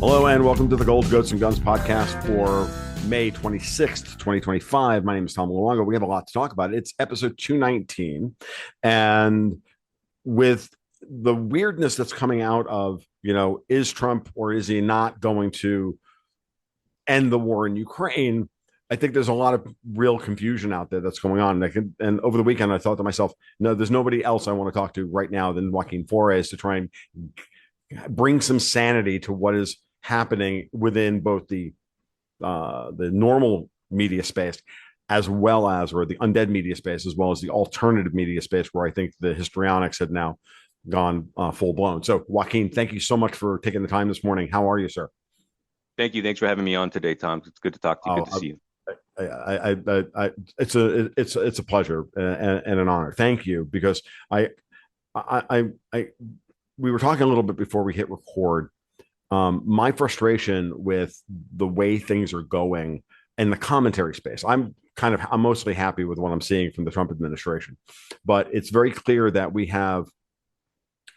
Hello and welcome to the Gold Goats and Guns podcast for May 26th, 2025. My name is Tom Luongo. We have a lot to talk about. It's episode 219. And with the weirdness that's coming out of, is Trump or is he not going to end the war in Ukraine? I think there's a lot of real confusion out there that's going on. And over the weekend, I thought to myself, no, there's nobody else I want to talk to right now than Xoaquin Flores to try and bring some sanity to what is happening within both the normal media space as well as, or the undead media space, as well as the alternative media space, where I think the histrionics had now gone full blown. So, Xoaquin, thank you so much for taking the time this morning. How are you, sir? Thank you. Thanks for having me on today, Tom. It's good to talk to you. Good to see you. It's a pleasure and an honor. Thank you, because I we were talking a little bit before we hit record. My frustration with the way things are going in the commentary space. I'm mostly happy with what I'm seeing from the Trump administration, but it's very clear that we have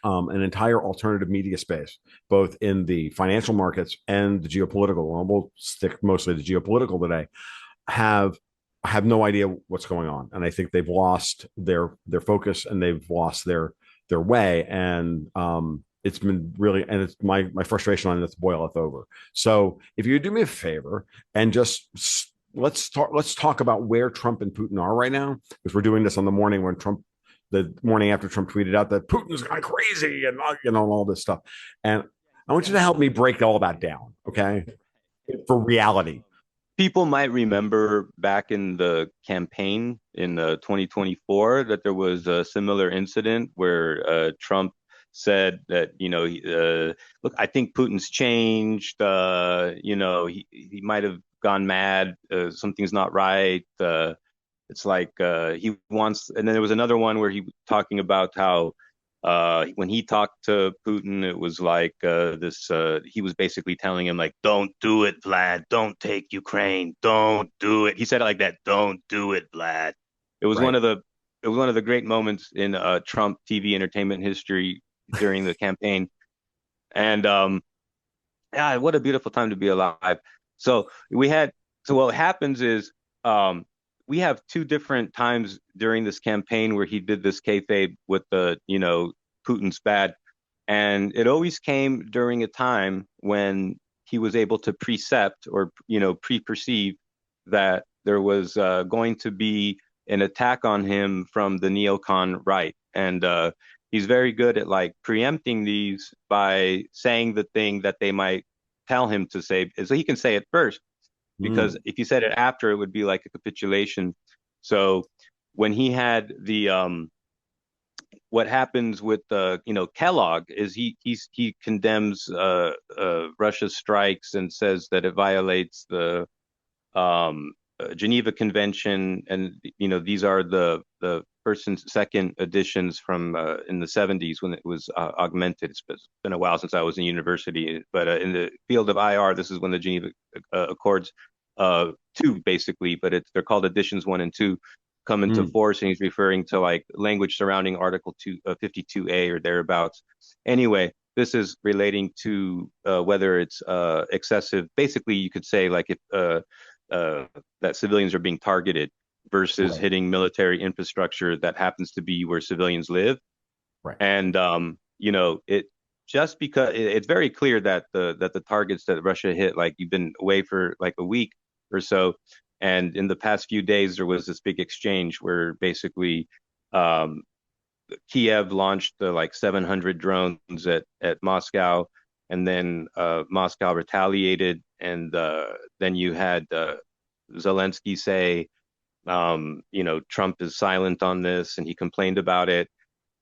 an entire alternative media space, both in the financial markets and the geopolitical. And we'll stick mostly to geopolitical today. Have no idea what's going on, and I think they've lost their focus and they've lost their way. And it's been really, and it's my frustration on this boileth over. So if you do me a favor and just let's talk about where Trump and Putin are right now, because we're doing this on the morning after Trump tweeted out that Putin's gone crazy and all this stuff. And I want you to help me break all that down, okay? For reality. People might remember back in the campaign in 2024 that there was a similar incident where Trump said that, look, I think Putin's changed. He might have gone mad. Something's not right. It's like he wants. And then there was another one where he was talking about how when he talked to Putin, it was like he was basically telling him, like, don't do it, Vlad. Don't take Ukraine. Don't do it. He said it like that. Don't do it, Vlad. It was Right. it was one of the great moments in Trump TV entertainment history during the campaign. And yeah, what a beautiful time to be alive. So what happens is we have two different times during this campaign where he did this kayfabe with Putin's bad. And it always came during a time when he was able to precept or, pre-perceive that there was going to be an attack on him from the neocon right. And he's very good at like preempting these by saying the thing that they might tell him to say. So he can say it first, because if you said it after, it would be like a capitulation. So when he had what happens with Kellogg is he condemns Russia's strikes and says that it violates the Geneva Convention, and these are the first and second editions from in the 70s when it was augmented. It's been a while since I was in university, but in the field of IR, this is when the Geneva Accords 2 basically, but they're called editions 1 and 2 come into force, and he's referring to like language surrounding Article 52A or thereabouts. Anyway, this is relating to whether it's excessive. Basically, you could say like if that civilians are being targeted versus hitting military infrastructure that happens to be where civilians live. Right. And it just because it's very clear that the targets that Russia hit, like you've been away for like a week or so, and in the past few days there was this big exchange where basically Kiev launched like 700 drones at Moscow, and then Moscow retaliated, and then you had Zelensky say, Trump is silent on this, and he complained about it,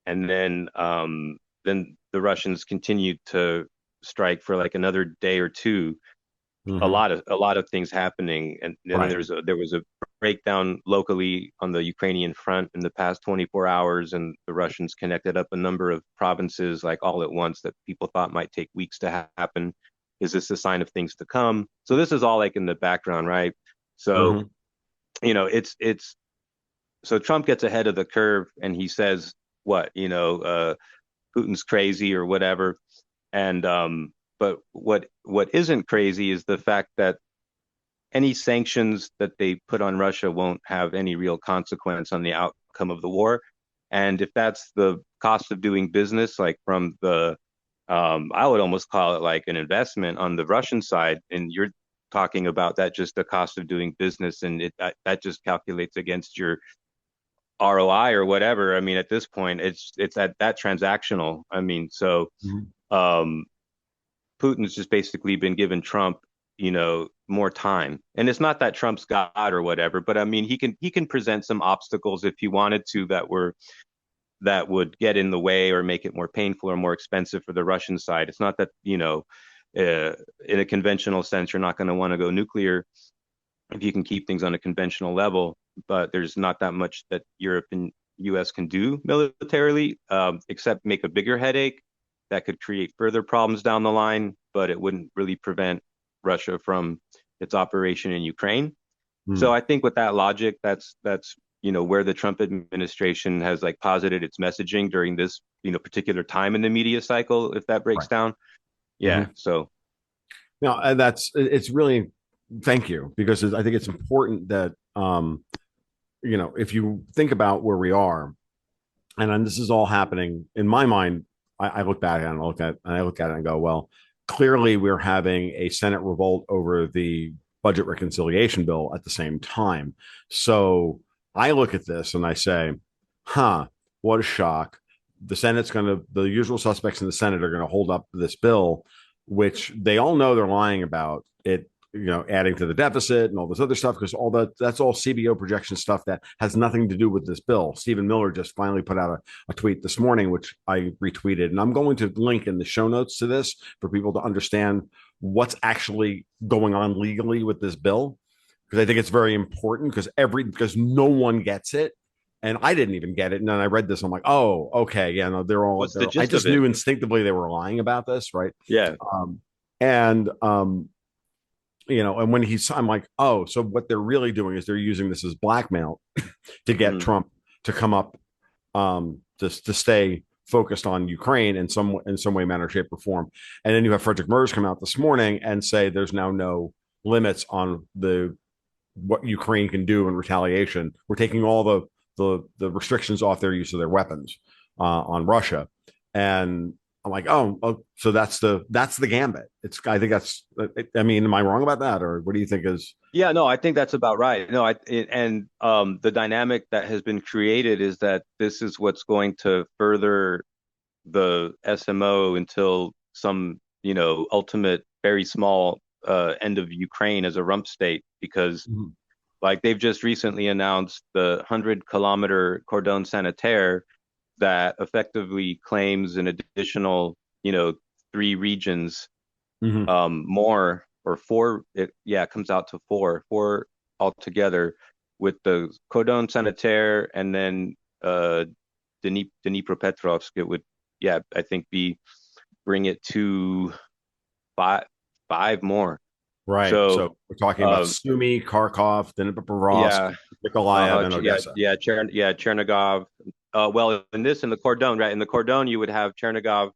and then the Russians continued to strike for like another day or two. A lot of things happening, and then Right. there was a breakdown locally on the Ukrainian front in the past 24 hours, and the Russians connected up a number of provinces like all at once that people thought might take weeks to happen. Is this a sign of things to come? So this is all like in the background, right? So it's so Trump gets ahead of the curve and he says what Putin's crazy or whatever, and but what isn't crazy is the fact that any sanctions that they put on Russia won't have any real consequence on the outcome of the war. And if that's the cost of doing business, like from the, I would almost call it like an investment on the Russian side, and you're talking about that just the cost of doing business, and that just calculates against your ROI or whatever. I mean, at this point, it's at that transactional. I mean, so Mhm. um, Putin's just basically been given Trump, more time. And it's not that Trump's God or whatever, but I mean, he can present some obstacles if he wanted to that would get in the way or make it more painful or more expensive for the Russian side. It's not that, in a conventional sense, you're not going to want to go nuclear if you can keep things on a conventional level, but there's not that much that Europe and US can do militarily, except make a bigger headache that could create further problems down the line, but it wouldn't really prevent Russia from its operation in Ukraine. So Mhm. I think with that logic, that's where the Trump administration has like posited its messaging during this particular time in the media cycle. If that breaks Right. down, yeah. Mhm. So No, and it's really thank you because I think it's important that if you think about where we are, and this is all happening in my mind. I look back and I look at it and go, well, clearly we're having a Senate revolt over the budget reconciliation bill at the same time. So I look at this and I say, huh, what a shock. The usual suspects in the Senate are going to hold up this bill, which they all know they're lying about it, adding to the deficit and all this other stuff, because that's all CBO projection stuff that has nothing to do with this bill. Stephen Miller just finally put out a tweet this morning, which I retweeted, and I'm going to link in the show notes to this for people to understand what's actually going on legally with this bill, because I think it's very important because no one gets it. And I didn't even get it. And then I read this. I'm like, oh, okay. Yeah, no, what's the I gist of just it? knew instinctively they were lying about this. Right. Yeah. Um, and and when I'm like, oh, so what they're really doing is they're using this as blackmail to get Hmm. Trump to come up, to stay focused on Ukraine in some way, manner, shape, or form. And then you have Frederick Merz come out this morning and say there's now no limits on the what Ukraine can do in retaliation. We're taking all the restrictions off their use of their weapons on Russia, and I'm like, oh, so that's the gambit. I think that's. I mean, am I wrong about that, or what do you think is? Yeah, no, I think that's about right. No, and the dynamic that has been created is that this is what's going to further the SMO until some, ultimate very small end of Ukraine as a rump state, because Mhm. like they've just recently announced the 100-kilometer cordon sanitaire that effectively claims an additional, three regions, Mhm. more or four. It comes out to four altogether with the cordon sanitaire and then Dnipropetrovsk. It would, yeah, I think bring it to five five more. Right. So So we're talking about um, Sumy, Kharkov, Dnipropetrovsk, yeah, Mykolaiv, and Odessa. Chernigov. Well, in the Cordon, right? In the Cordon, you would have Chernigov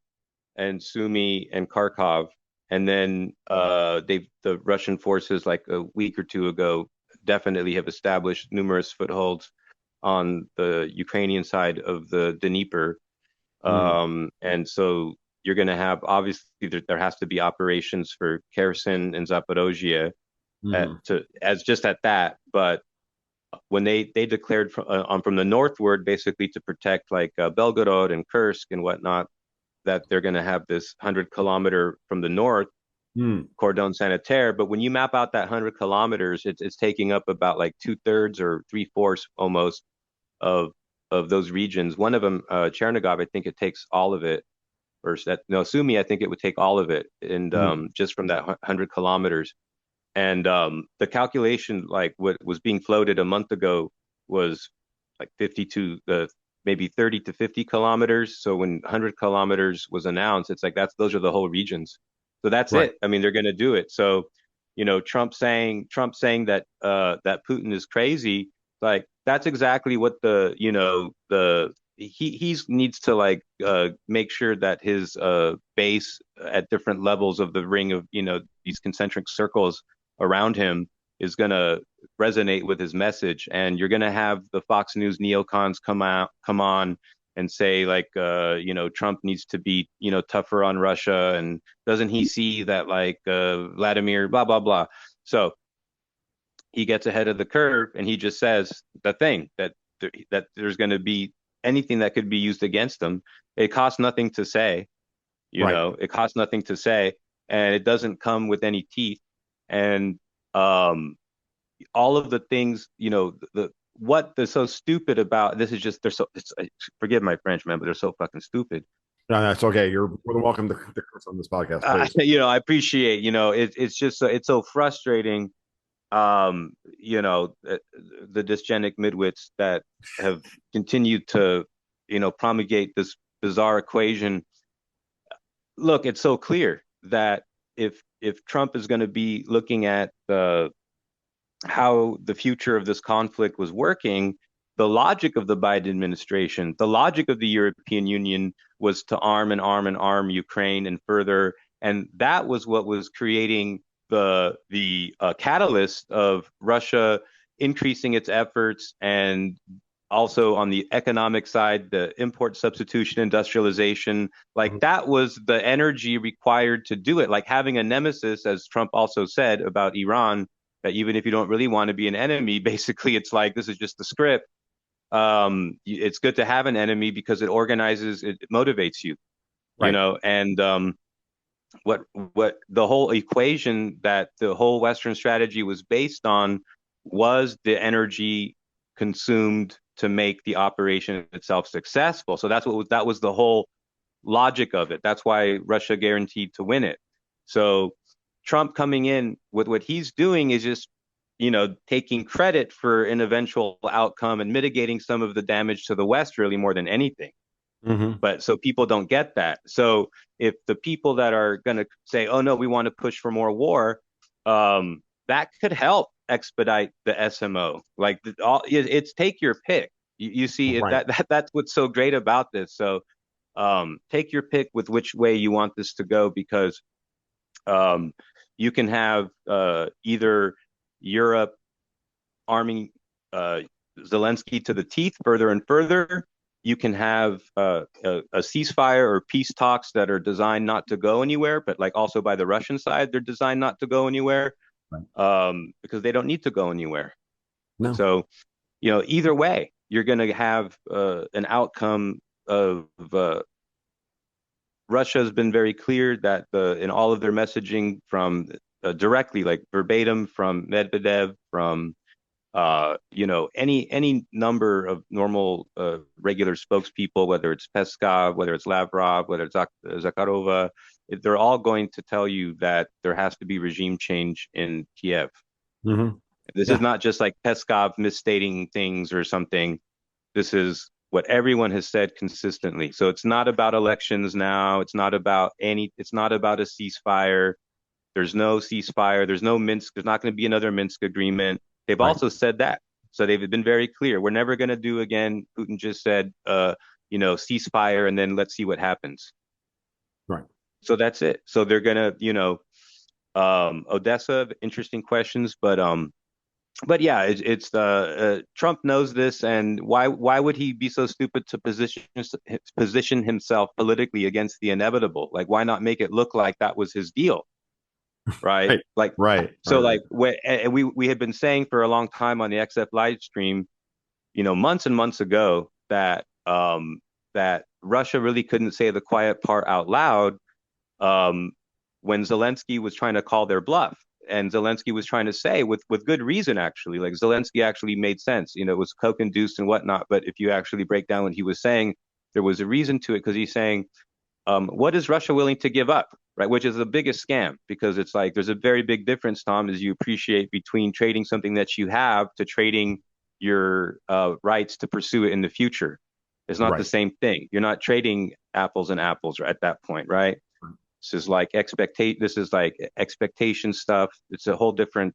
and Sumy and Kharkov, and then the Russian forces like a week or two ago definitely have established numerous footholds on the Ukrainian side of the Dnieper, Mm. and so you're going to have obviously there has to be operations for Kherson and Zaporozhye Mhm. to as just at that, but when they declared from the northward basically to protect like Belgorod and Kursk and whatnot, that they're going to have this 100-kilometer from the north Mm. cordon sanitaire. But when you map out that 100 kilometers, it's taking up about like two-thirds or three-fourths almost of those regions. One of them, Chernigov, I think it takes all of it. Or that no, Sumi, I think it would take all of it, and Mm. just from that 100 kilometers. And the calculation, like what was being floated a month ago, was like 52, maybe 30 to 50 kilometers. So when 100 kilometers was announced, it's like those are the whole regions. So that's Right. it. I mean, they're going to do it. So, Trump saying that Putin is crazy, like that's exactly what the he needs to like make sure that his base at different levels of the ring of these concentric circles around him is going to resonate with his message. And you're going to have the Fox News neocons come on and say like Trump needs to be tougher on Russia, and doesn't he see that like Vladimir blah blah blah. So he gets ahead of the curve and he just says the thing that there's going to be anything that could be used against them. It costs nothing to say, Right. it costs nothing to say, and it doesn't come with any teeth. And all of the things, the what they're so stupid about this is just they're so it's forgive my French, man, but they're so fucking stupid. No, that's okay. You're more than welcome to curse on this podcast, please. I appreciate, it's just it's so frustrating. The dysgenic midwits that have continued to, promulgate this bizarre equation. Look, it's so clear that if Trump is going to be looking at how the future of this conflict was working, the logic of the Biden administration, the logic of the European Union was to arm and arm and arm Ukraine and further, and that was what was creating the catalyst of Russia increasing its efforts, and also on the economic side, the import substitution, industrialization, like that was the energy required to do it. Like having a nemesis, as Trump also said about Iran, that even if you don't really want to be an enemy, basically it's like this is just the script. It's good to have an enemy because it organizes, it motivates you, Right. and what the whole equation that the whole Western strategy was based on was the energy consumed to make the operation itself successful. So that was the whole logic of it. That's why Russia guaranteed to win it. So Trump coming in with what he's doing is just taking credit for an eventual outcome and mitigating some of the damage to the West really more than anything. Mm-hmm. But so people don't get that. So if the people that are going to say, "Oh no, we want to push for more war," that could help expedite the SMO. Like it's take your pick. You see it, Right. that's what's so great about this. So take your pick with which way you want this to go, because um, you can have either Europe arming Zelensky to the teeth further and further. You can have a ceasefire or peace talks that are designed not to go anywhere, but like also by the Russian side, they're designed not to go anywhere, Right. because they don't need to go anywhere. No. So, either way, you're going to have an outcome of Russia has been very clear that in all of their messaging from directly, like verbatim from Medvedev, from any number of normal regular spokespeople, whether it's Peskov, whether it's Lavrov, whether it's Zakharova, they're all going to tell you that there has to be regime change in Kiev. Mm-hmm. This is Yeah. not just like Peskov misstating things or something. This is what everyone has said consistently. So it's not about elections now. It's not about a ceasefire. There's no ceasefire. There's no Minsk. There's not going to be another Minsk agreement. They've Right. also said that. So they've been very clear. We're never going to do again. Putin just said, ceasefire, and then let's see what happens. Right. So that's it. So they're going to, Odessa, interesting questions, but yeah, it's Trump knows this, and why would he be so stupid to position himself politically against the inevitable? Like, why not make it look like that was his deal, right? Right. Like, Right. so Right. like we had been saying for a long time on the XF live stream, months and months ago, that Russia really couldn't say the quiet part out loud, um, when Zelensky was trying to call their bluff. And Zelensky was trying to say, with good reason, actually, like Zelensky actually made sense. It was coke induced and whatnot. But if you actually break down what he was saying, there was a reason to it, because he's saying, what is Russia willing to give up, right? Which is the biggest scam, because it's like there's a very big difference, Tom, as you appreciate, between trading something that you have to trading your rights to pursue it in the future. It's not the Right. same thing. You're not trading apples and apples at that point, right? This is like expectation stuff. It's a whole different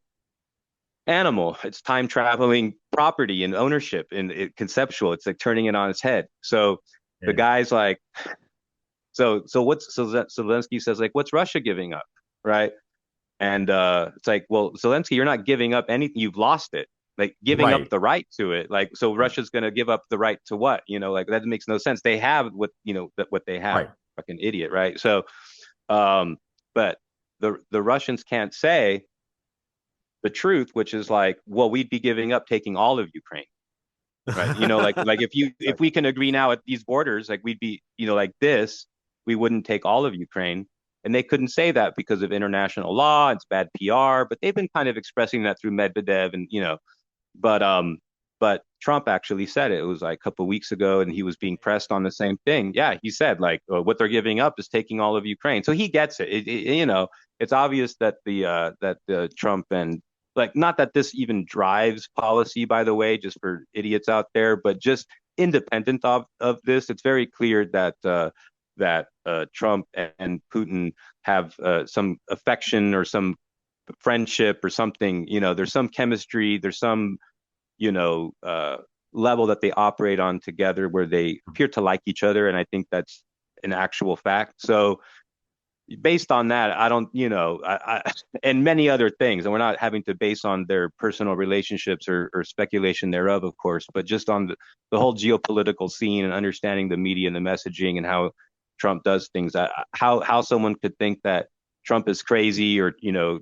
animal. It's time traveling property and ownership and conceptual. It's like turning it on its head. So the Yeah. guy's like, so Zelensky says like, what's Russia giving up, right? And it's like, well, Zelensky, you're not giving up anything. You've lost it. Like giving up Right. the right to it. Like, so Right. Russia's going to give up the right to what? You know, like that makes no sense. They have what they have. Right. Fucking idiot, right? So, um, but the Russians can't say the truth, which is like, well, we'd be giving up taking all of Ukraine, right? You know, like if Exactly. we can agree now at these borders, like we'd be, like this, we wouldn't take all of Ukraine. And they couldn't say that because of international law. It's bad PR, but they've been kind of expressing that through Medvedev and but but Trump actually said it. It was like a couple of weeks ago, and he was being pressed on the same thing. Yeah, he said like what they're giving up is taking all of Ukraine. So he gets it. It's obvious that the Trump and like not that this even drives policy, by the way, just for idiots out there, but just independent of this, it's very clear that Trump and Putin have some affection or some friendship or something. There's some chemistry. There's some you know, uh, level that they operate on together where they appear to like each other. And I think that's an actual fact. So based on that, I don't, and many other things, and we're not having to base on their personal relationships or speculation thereof, of course, but just on the whole geopolitical scene and understanding the media and the messaging and how Trump does things. How someone could think that Trump is crazy or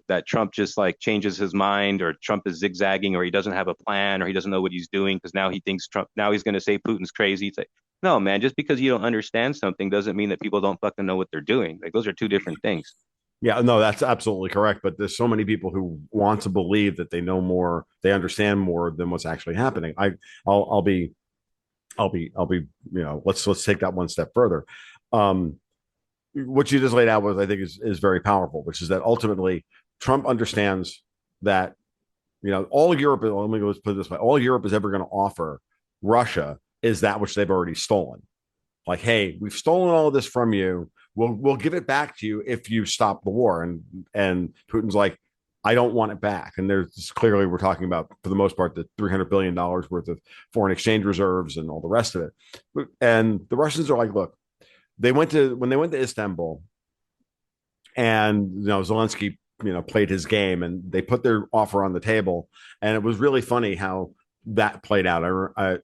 that Trump just like changes his mind or Trump is zigzagging or he doesn't have a plan or he doesn't know what he's doing because now he thinks Trump now he's going to say Putin's crazy. It's like no, man, just because you don't understand something doesn't mean that people don't fucking know what they're doing. Like those are two different things. Yeah, no, that's absolutely correct. But there's so many people who want to believe that they know more, they understand more than what's actually happening. I'll be, let's take that one step further. Um, what you just laid out was, I think, is very powerful, which is that ultimately Trump understands that all Europe. Let me go put it this way: all Europe is ever going to offer Russia is that which they've already stolen. Like, hey, we've stolen all of this from you. We'll give it back to you if you stop the war. And Putin's like, I don't want it back. And there's clearly we're talking about for the most part the $300 billion worth of foreign exchange reserves and all the rest of it. And the Russians are like, look, when they went to Istanbul, and Zelensky played his game, and they put their offer on the table, and it was really funny how that played out. I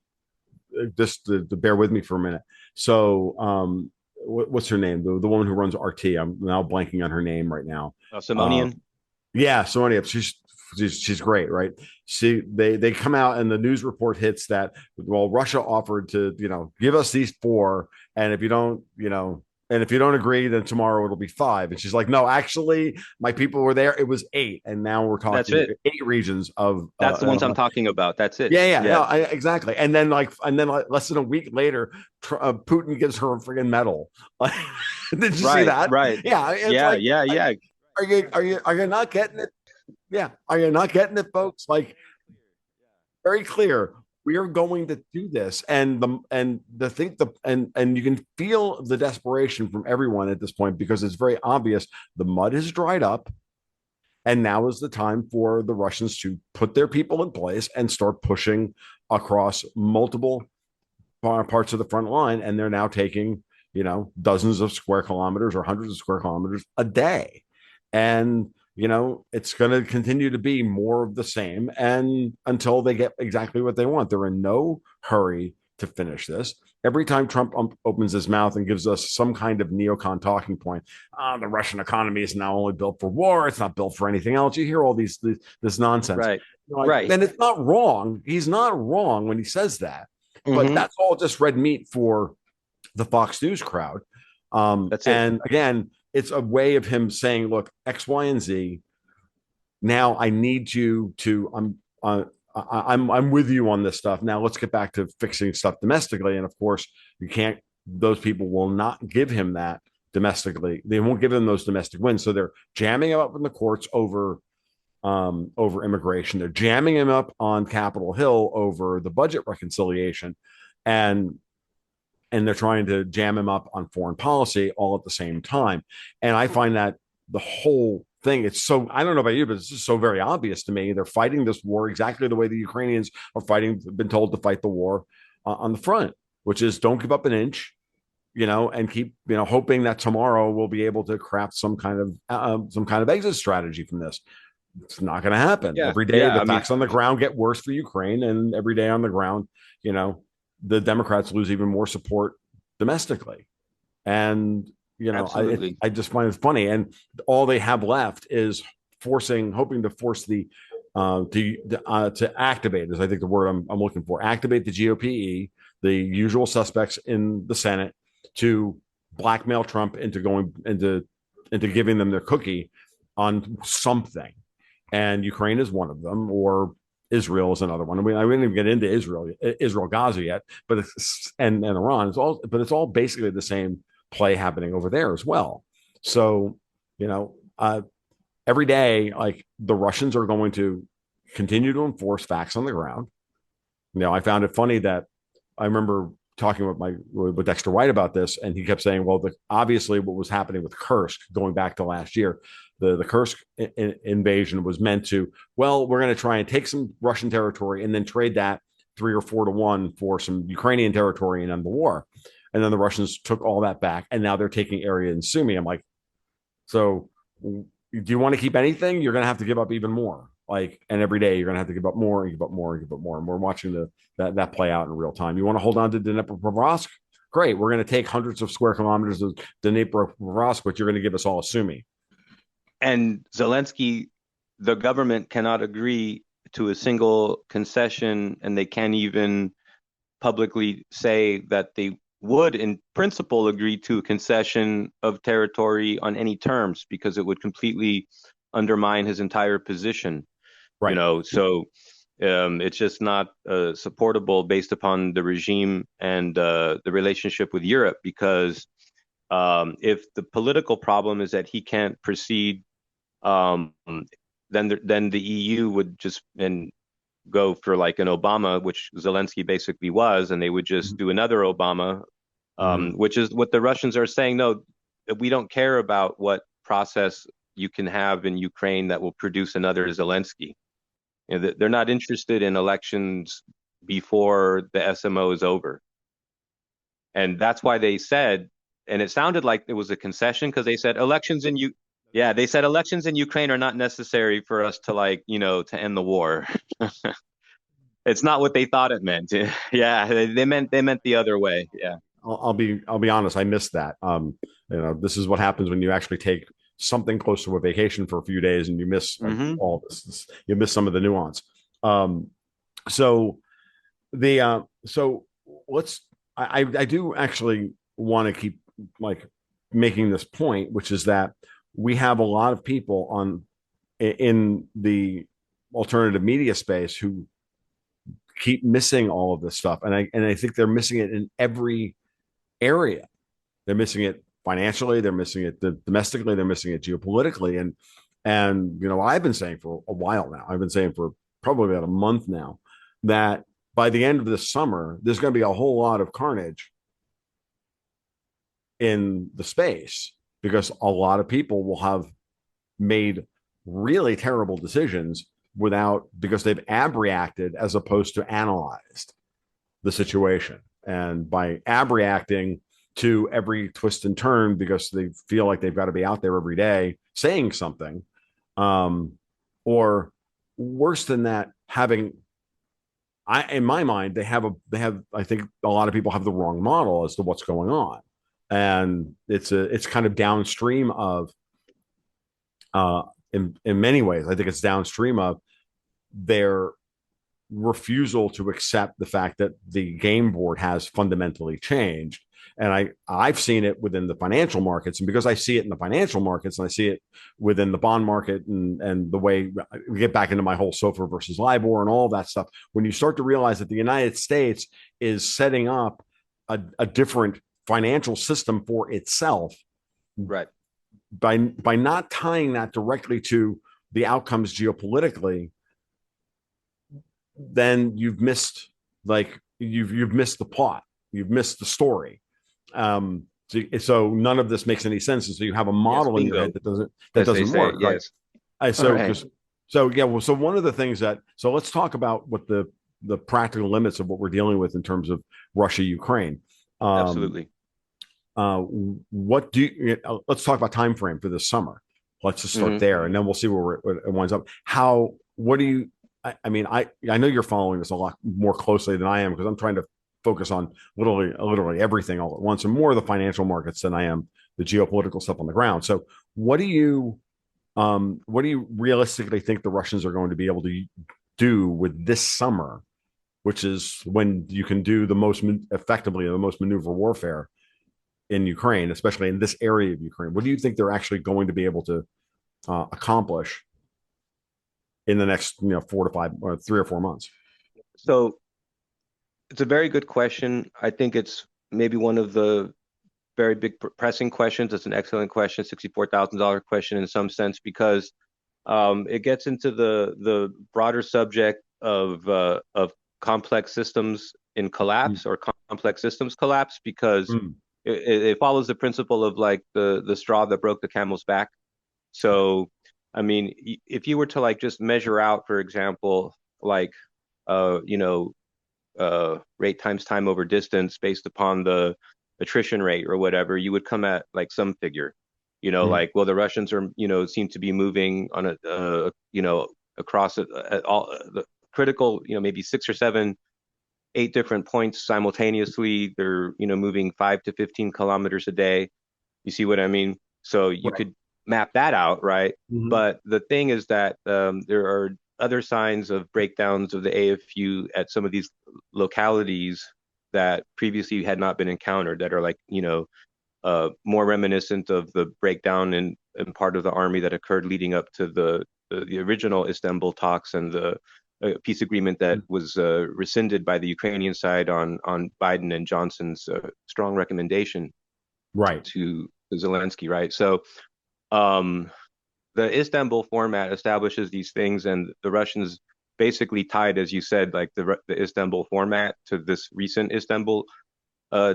just to bear with me for a minute. So, what's her name? The woman who runs RT. I'm now blanking on her name right now. Simonian. Yeah, Sonia. She's great, right? They come out and the news report hits that Russia offered to give us these four, and if you don't and if you don't agree, then tomorrow it'll be five. And she's like, no, actually, my people were there. It was eight, and now we're That's talking it. eight regions of That's the ones I'm talking about. That's it. yeah, yeah, Yeah. no, exactly. And then less than a week later, Putin gives her a friggin' medal. Did you see Right. that? Right. Yeah, it's Yeah. like, Yeah. Yeah. are you not getting it? Yeah, are you not getting it, folks? Like, very clear. We are going to do this, and the thing the and you can feel the desperation from everyone at this point because it's very obvious the mud has dried up. And now is the time for the Russians to put their people in place and start pushing across multiple parts of the front line. And they're now taking, dozens of square kilometers or hundreds of square kilometers a day. And, it's going to continue to be more of the same and until they get exactly what they want. They're in no hurry to finish this. Every time Trump opens his mouth and gives us some kind of neocon talking point, the Russian economy is now only built for war. It's not built for anything else. You hear all this nonsense. Right. Like, Right. and it's not wrong. He's not wrong when he says that. But Mm-hmm. that's all just red meat for the Fox News crowd. That's it. And again, it's a way of him saying, look, X, Y, and Z. Now I need you to. I'm with you on this stuff. Now let's get back to fixing stuff domestically. And of course, you can't. Those people will not give him that domestically. They won't give him those domestic wins. So they're jamming him up in the courts over immigration. They're jamming him up on Capitol Hill over the budget reconciliation, and they're trying to jam him up on foreign policy all at the same time. And I find that the whole thing. It's so, I don't know about you, but it's just so very obvious to me. They're fighting this war exactly the way the Ukrainians are fighting, been told to fight the war on the front, which is don't give up an inch, and keep, hoping that tomorrow we'll be able to craft some kind of exit strategy from this. It's not going to happen. Yeah, Every day, yeah. the I mean, facts on the ground get worse for Ukraine, and every day on the ground, you know, the Democrats lose even more support domestically. And absolutely. I just find it funny, and all they have left is hoping to force the to activate, is I think the word I'm looking for, activate the GOPE, the usual suspects in the Senate, to blackmail Trump into going into giving them their cookie on something. And Ukraine is one of them, or Israel is another one. I mean, I didn't even get into Israel Gaza yet, but and Iran. It's all basically the same play happening over there as well. So, you know, every day, like, the Russians are going to continue to enforce facts on the ground. I found it funny that I remember talking with Dexter White about this, and he kept saying, "Well, obviously, what was happening with Kursk going back to last year, the Kursk invasion was meant to, well, we're going to try and take some Russian territory and then trade that 3 or 4 to 1 for some Ukrainian territory and end the war." And then the Russians took all that back, and now they're taking area in Sumy. I'm like, so do you want to keep anything? You're going to have to give up even more. Like, and every day you're going to have to give up more and give up more and give up more. And we're watching that play out in real time. You want to hold on to Dnipropetrovsk? Great. We're going to take hundreds of square kilometers of Dnipropetrovsk, but you're going to give us all a Sumy. And Zelensky, the government cannot agree to a single concession, and they can't even publicly say that they would, in principle, agree to a concession of territory on any terms, because it would completely undermine his entire position. Right. So it's just not supportable based upon the regime and the relationship with Europe, because if the political problem is that he can't proceed, um, then the EU would just go for like an Obama, which Zelensky basically was, and they would just do another Obama, which is what the Russians are saying. No, we don't care about what process you can have in Ukraine that will produce another Zelensky. They're not interested in elections before the SMO is over. And that's why they said, and it sounded like it was a concession, because they said they said elections in Ukraine are not necessary for us to, like, to end the war. It's not what they thought it meant. Yeah, they meant the other way. Yeah. I'll be honest. I missed that. This is what happens when you actually take something close to a vacation for a few days and you miss, like, Mm-hmm. all this. You miss some of the nuance. Um, so so let's. I do actually want to keep, like, making this point, which is that we have a lot of people in the alternative media space who keep missing all of this stuff, and I think they're missing it in every area. They're missing it financially. They're missing it domestically. They're missing it geopolitically. And I've been saying for a while now. I've been saying for probably about a month now that by the end of this summer, there's going to be a whole lot of carnage in the space, because a lot of people will have made really terrible decisions because they've abreacted as opposed to analyzed the situation. And by abreacting to every twist and turn because they feel like they've got to be out there every day saying something, or worse than that, in my mind, they have I think a lot of people have the wrong model as to what's going on. And it's kind of downstream of, in many ways, I think it's downstream of their refusal to accept the fact that the game board has fundamentally changed. And I've seen it within the financial markets, and because I see it in the financial markets and I see it within the bond market, and the way we get back into my whole SOFR versus LIBOR and all that stuff, when you start to realize that the United States is setting up a different financial system for itself, Right. by not tying that directly to the outcomes geopolitically, then you've missed the plot, you've missed the story. So none of this makes any sense. And so you have a Yes, model in your bingo, head that as they doesn't say. work, right? Yes. I All so right. because so yeah, well, so one of the things that so let's talk about what the practical limits of what we're dealing with in terms of Russia Ukraine. Um, Absolutely. what do you, let's talk about time frame for this summer. Let's just start Hmm. there, and then we'll see where it winds up. How? What do you? I mean, I know you're following this a lot more closely than I am because I'm trying to focus on literally everything all at once, and more of the financial markets than I am the geopolitical stuff on the ground. So, what do you realistically think the Russians are going to be able to do with this summer, which is when you can do the most effectively the most maneuver warfare in Ukraine, especially in this area of Ukraine? What do you think they're actually going to be able to accomplish in the next 4 to 5 or 3 or 4 months? So it's a very good question. I think it's maybe one of the very big pressing questions. It's an excellent question, $64,000 question in some sense, because it gets into the broader subject of complex systems in collapse or complex systems collapse, because Mm-hmm. it follows the principle of like the straw that broke the camel's back. So, I mean, if you were to like just measure out, for example, like uh, you know, rate times time over distance based upon the attrition rate or whatever, you would come at like some figure, Mm-hmm. like, well, the Russians are, seem to be moving on across at all the critical, maybe 6 or 7, 8 different points simultaneously. They're, moving 5 to 15 kilometers a day. You see what I mean? So you Right. could map that out, right? Mm-hmm. But the thing is that there are other signs of breakdowns of the AFU at some of these localities that previously had not been encountered, that are like, more reminiscent of the breakdown in part of the army that occurred leading up to the original Istanbul talks and the peace agreement that was rescinded by the Ukrainian side on Biden and Johnson's strong recommendation Right. to Zelensky, right? So um, the Istanbul format establishes these things, and the Russians basically tied, as you said, like the Istanbul format to this recent Istanbul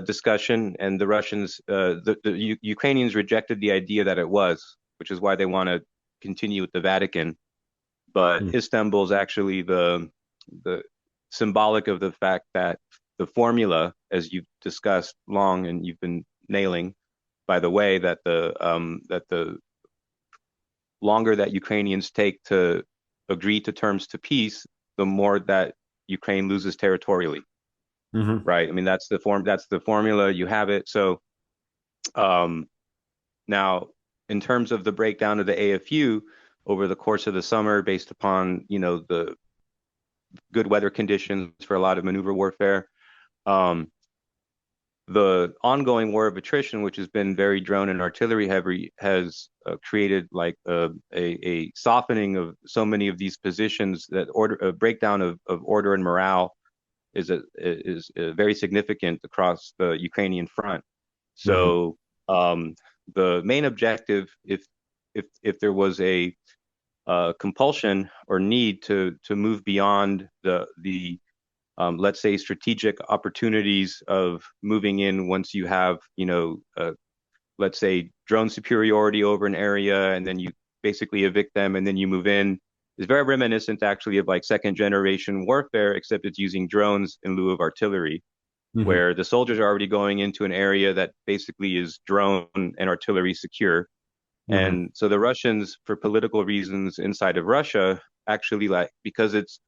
discussion, and the Russians, the Ukrainians rejected the idea that it was, which is why they want to continue with the Vatican. But Mm-hmm. Istanbul is actually the symbolic of the fact that the formula, as you've discussed long and you've been nailing, by the way, that the longer that Ukrainians take to agree to terms to peace, the more that Ukraine loses territorially, Mm-hmm. right? I mean, that's the formula. You have it. So um, now, in terms of the breakdown of the AFU over the course of the summer, based upon the good weather conditions for a lot of maneuver warfare, um, the ongoing war of attrition, which has been very drone and artillery heavy, has created like a softening of so many of these positions that a breakdown of order and morale is very significant across the Ukrainian front. Mm-hmm. So the main objective, if there was a compulsion or need to move beyond the let's say strategic opportunities of moving in once you have let's say drone superiority over an area, and then you basically evict them and then you move in, is very reminiscent actually of like second generation warfare, except it's using drones in lieu of artillery, Mm-hmm. where the soldiers are already going into an area that basically is drone and artillery secure. Mm-hmm. And so the Russians, for political reasons inside of Russia, actually, like, because it's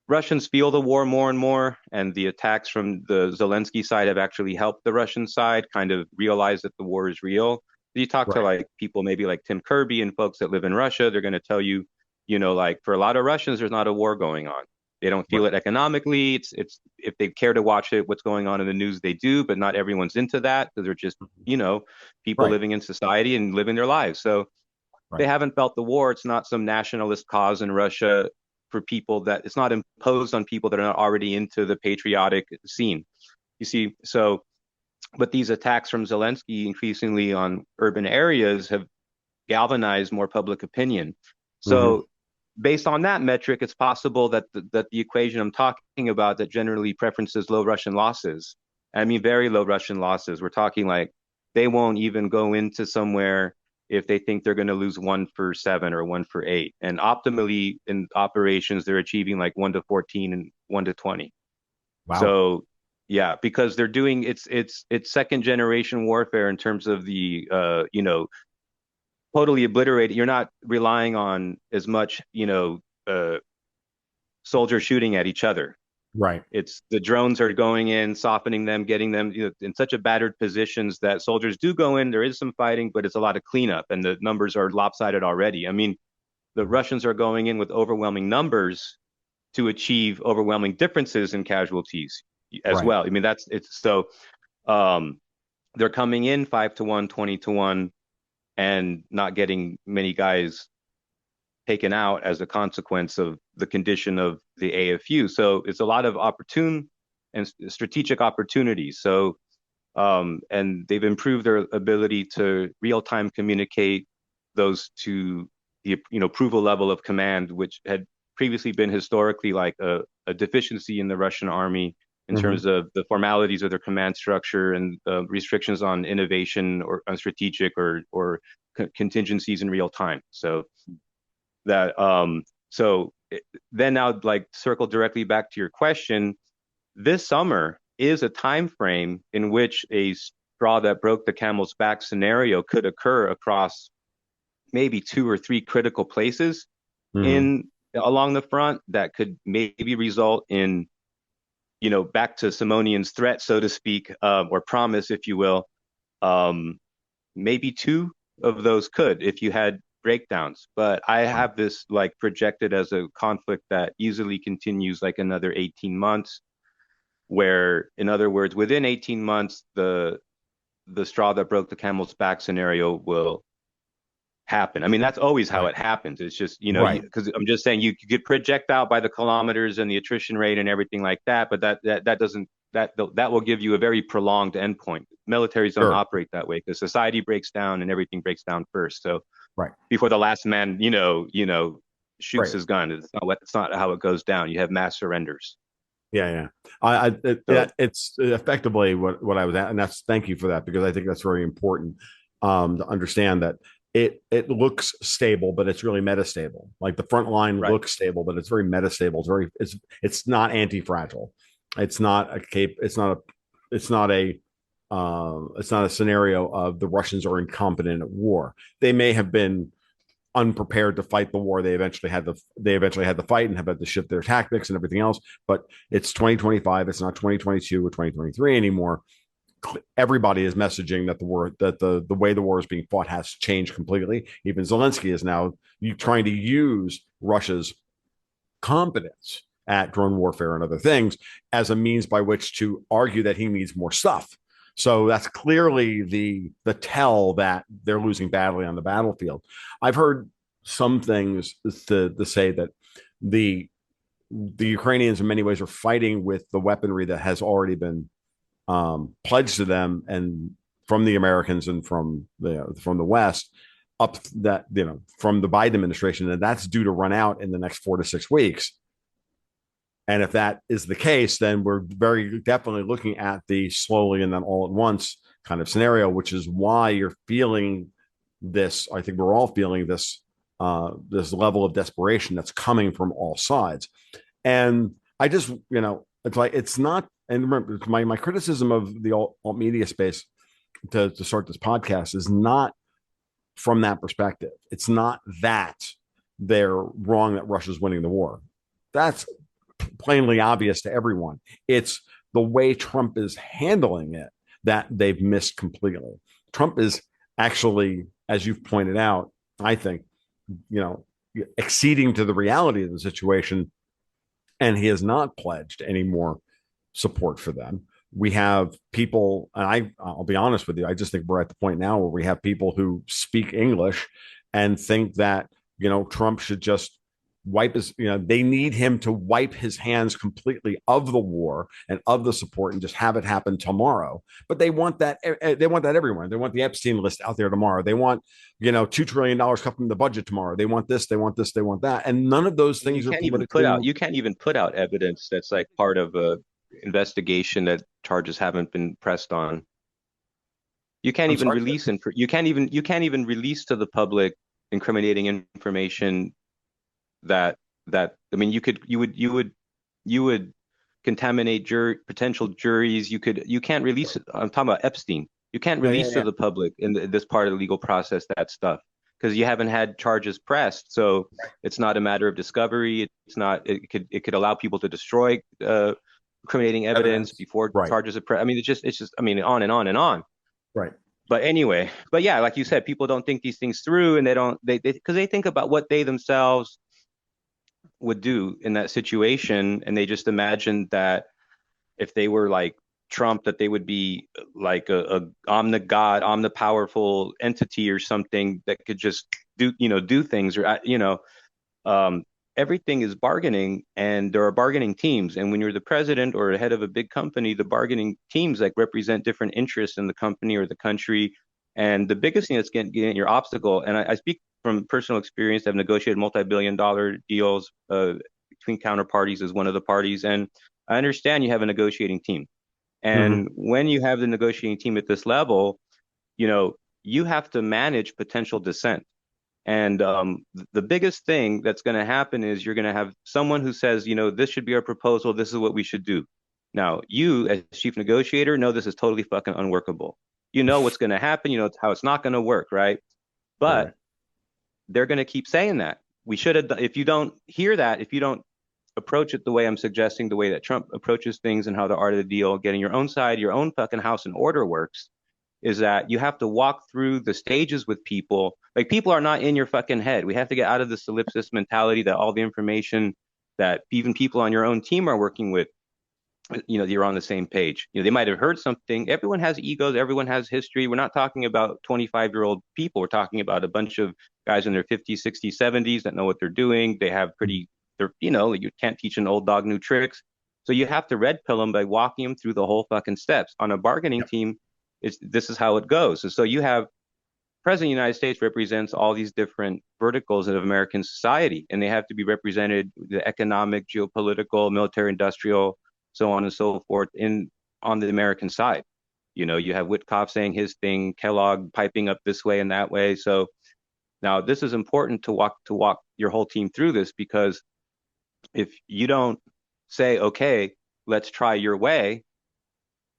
Russians feel the war more and more, and the attacks from the Zelensky side have actually helped the Russian side kind of realize that the war is real. You talk to Right. like people maybe like Tim Kirby and folks that live in Russia, they're going to tell you, like for a lot of Russians, there's not a war going on. They don't feel Right. it economically. It's if they care to watch it, what's going on in the news, they do, but not everyone's into that because they're just, you know, people Right. living in society and living their lives. So they Right. haven't felt the war. It's not some nationalist cause in Russia for people that it's not imposed on people that are not already into the patriotic scene. You see, so but these attacks from Zelensky increasingly on urban areas have galvanized more public opinion. Mm-hmm. So based on that metric, it's possible that the equation I'm talking about that generally preferences low Russian losses. I mean, very low Russian losses. We're talking like they won't even go into somewhere if they think they're going to lose 1 for 7 or 1 for 8. And optimally in operations, they're achieving like 1 to 14 and 1 to 20. Wow. So yeah, because they're doing it's second generation warfare in terms of the totally obliterated. You're not relying on as much, soldiers shooting at each other. Right. It's the drones are going in, softening them, getting them, in such a battered positions that soldiers do go in. There is some fighting, but it's a lot of cleanup, and the numbers are lopsided already. I mean, the Russians are going in with overwhelming numbers to achieve overwhelming differences in casualties as Right. well. I mean, that's it's so um, they're coming in 5 to 1, 20 to 1, and not getting many guys taken out as a consequence of the condition of the AFU. So it's a lot of opportune and strategic opportunities. So and they've improved their ability to real time communicate those to the approval level of command, which had previously been historically like a deficiency in the Russian army in Hmm. terms of the formalities of their command structure and restrictions on innovation or on strategic or contingencies in real time. So that so then now like circle directly back to your question, this summer is a time frame in which a straw that broke the camel's back scenario could occur across maybe 2 or 3 critical places Hmm. in along the front that could maybe result in back to Simonian's threat, so to speak, or promise, if you will. um, Maybe 2 of those could if you had breakdowns, but I Right. have this like projected as a conflict that easily continues like another 18 months, where in other words within 18 months the straw that broke the camel's back scenario will happen. I mean, that's always how Right. it happens. It's just, Right. because I'm just saying you could project out by the kilometers and the attrition rate and everything like that, but that doesn't that will give you a very prolonged endpoint. Militaries don't Sure. operate that way because society breaks down and everything breaks down first. So Right. before the last man, shoots Right. his gun, it's not how it goes down. You have mass surrenders. Yeah, yeah. Yeah, So it's effectively what I was at, and that's thank you for that because I think that's very important to understand that it looks stable, but it's really metastable. Like the front line right. looks stable, but it's very metastable. It's not anti-fragile. It's not a cape. It's not a it's not a scenario of the Russians are incompetent at war. They may have been unprepared to fight the war they eventually had to fight and have had to shift their tactics and everything else, but it's 2025, it's not 2022 or 2023 anymore. Everybody is messaging that the way the war is being fought has changed completely. Even Zelensky is now trying to use Russia's competence at drone warfare and other things as a means by which to argue that he needs more stuff. So that's clearly the tell that they're losing badly on the battlefield. I've heard some things to say that the the Ukrainians in many ways are fighting with the weaponry that has already been pledged to them and from the Americans and from the West up that from the Biden administration, and that's due to run out in the next 4 to 6 weeks. And if that is the case, then we're very definitely looking at the slowly and then all at once kind of scenario, which is why you're feeling this. I think we're all feeling this level of desperation that's coming from all sides. And I just, it's like it's not. And remember, my criticism of the alt media space to start this podcast is not from that perspective. It's not that they're wrong that Russia's winning the war. That's plainly obvious to everyone. It's the way Trump is handling it that they've missed completely. Trump is actually, as you've pointed out, I think, you know, exceeding to the reality of the situation, and he has not pledged any more support for them. We have people, and I'll be honest with you, I just think we're at the point now where we have people who speak English and think that, Trump should just they need him to wipe his hands completely of the war and of the support and just have it happen tomorrow. But they want that everywhere. They want the Epstein list out there tomorrow. They want, $2 trillion cut from the budget tomorrow. They want this, they want this, they want that. And none of those things are politically. You can't even put out evidence that's like part of a investigation that charges haven't been pressed on. You can't I'm even sorry. release you can't even release to the public incriminating information that I mean you would contaminate potential juries. You can't release it. I'm talking about Epstein. You can't Yeah, yeah, release to yeah. the public in this part of the legal process that stuff because you haven't had charges pressed. So it's not a matter of discovery. It's not. It could allow people to destroy incriminating evidence Evidence. before Right. charges are pressed. I mean, it's just. I mean, on and on and on. Right. But anyway, but yeah, like you said, people don't think these things through, and they because they think about what they themselves would do in that situation, and they just imagine that if they were like Trump, that they would be like a omnigod, omnipowerful entity or something that could just do things or um, everything is bargaining, and there are bargaining teams. And when you're the president or the head of a big company, the bargaining teams like represent different interests in the company or the country. And the biggest thing that's getting your obstacle, and I speak from personal experience. I've negotiated multi-billion-dollar deals between counterparties as one of the parties, and I understand you have a negotiating team. Hmm. And when you have the negotiating team at this level, you know, you have to manage potential dissent. And the biggest thing that's going to happen is you're going to have someone who says, this should be our proposal. This is what we should do. Now, you as chief negotiator know this is totally fucking unworkable. You know what's going to happen. You know how it's not going to work, right? But Right. they're going to keep saying that. We should have, if you don't hear that, if you don't approach it the way I'm suggesting, the way that Trump approaches things and how the art of the deal, getting your own side, your own fucking house in order works, is that you have to walk through the stages with people. Like people are not in your fucking head. We have to get out of the solipsist mentality that all the information that even people on your own team are working with, you're on the same page. They might have heard something. Everyone has egos. Everyone has history. We're not talking about 25-year-old people. We're talking about a bunch of guys in their 50s, 60s, 70s that know what they're doing. You can't teach an old dog new tricks. So you have to red pill them by walking them through the whole fucking steps. On a bargaining Yep. team, this is how it goes. And so you have President of the United States represents all these different verticals of American society, and they have to be represented the economic, geopolitical, military, industrial, so on and so forth in on the American side. You have Witkoff saying his thing, Kellogg piping up this way and that way. So now this is important to walk your whole team through this because if you don't say, okay, let's try your way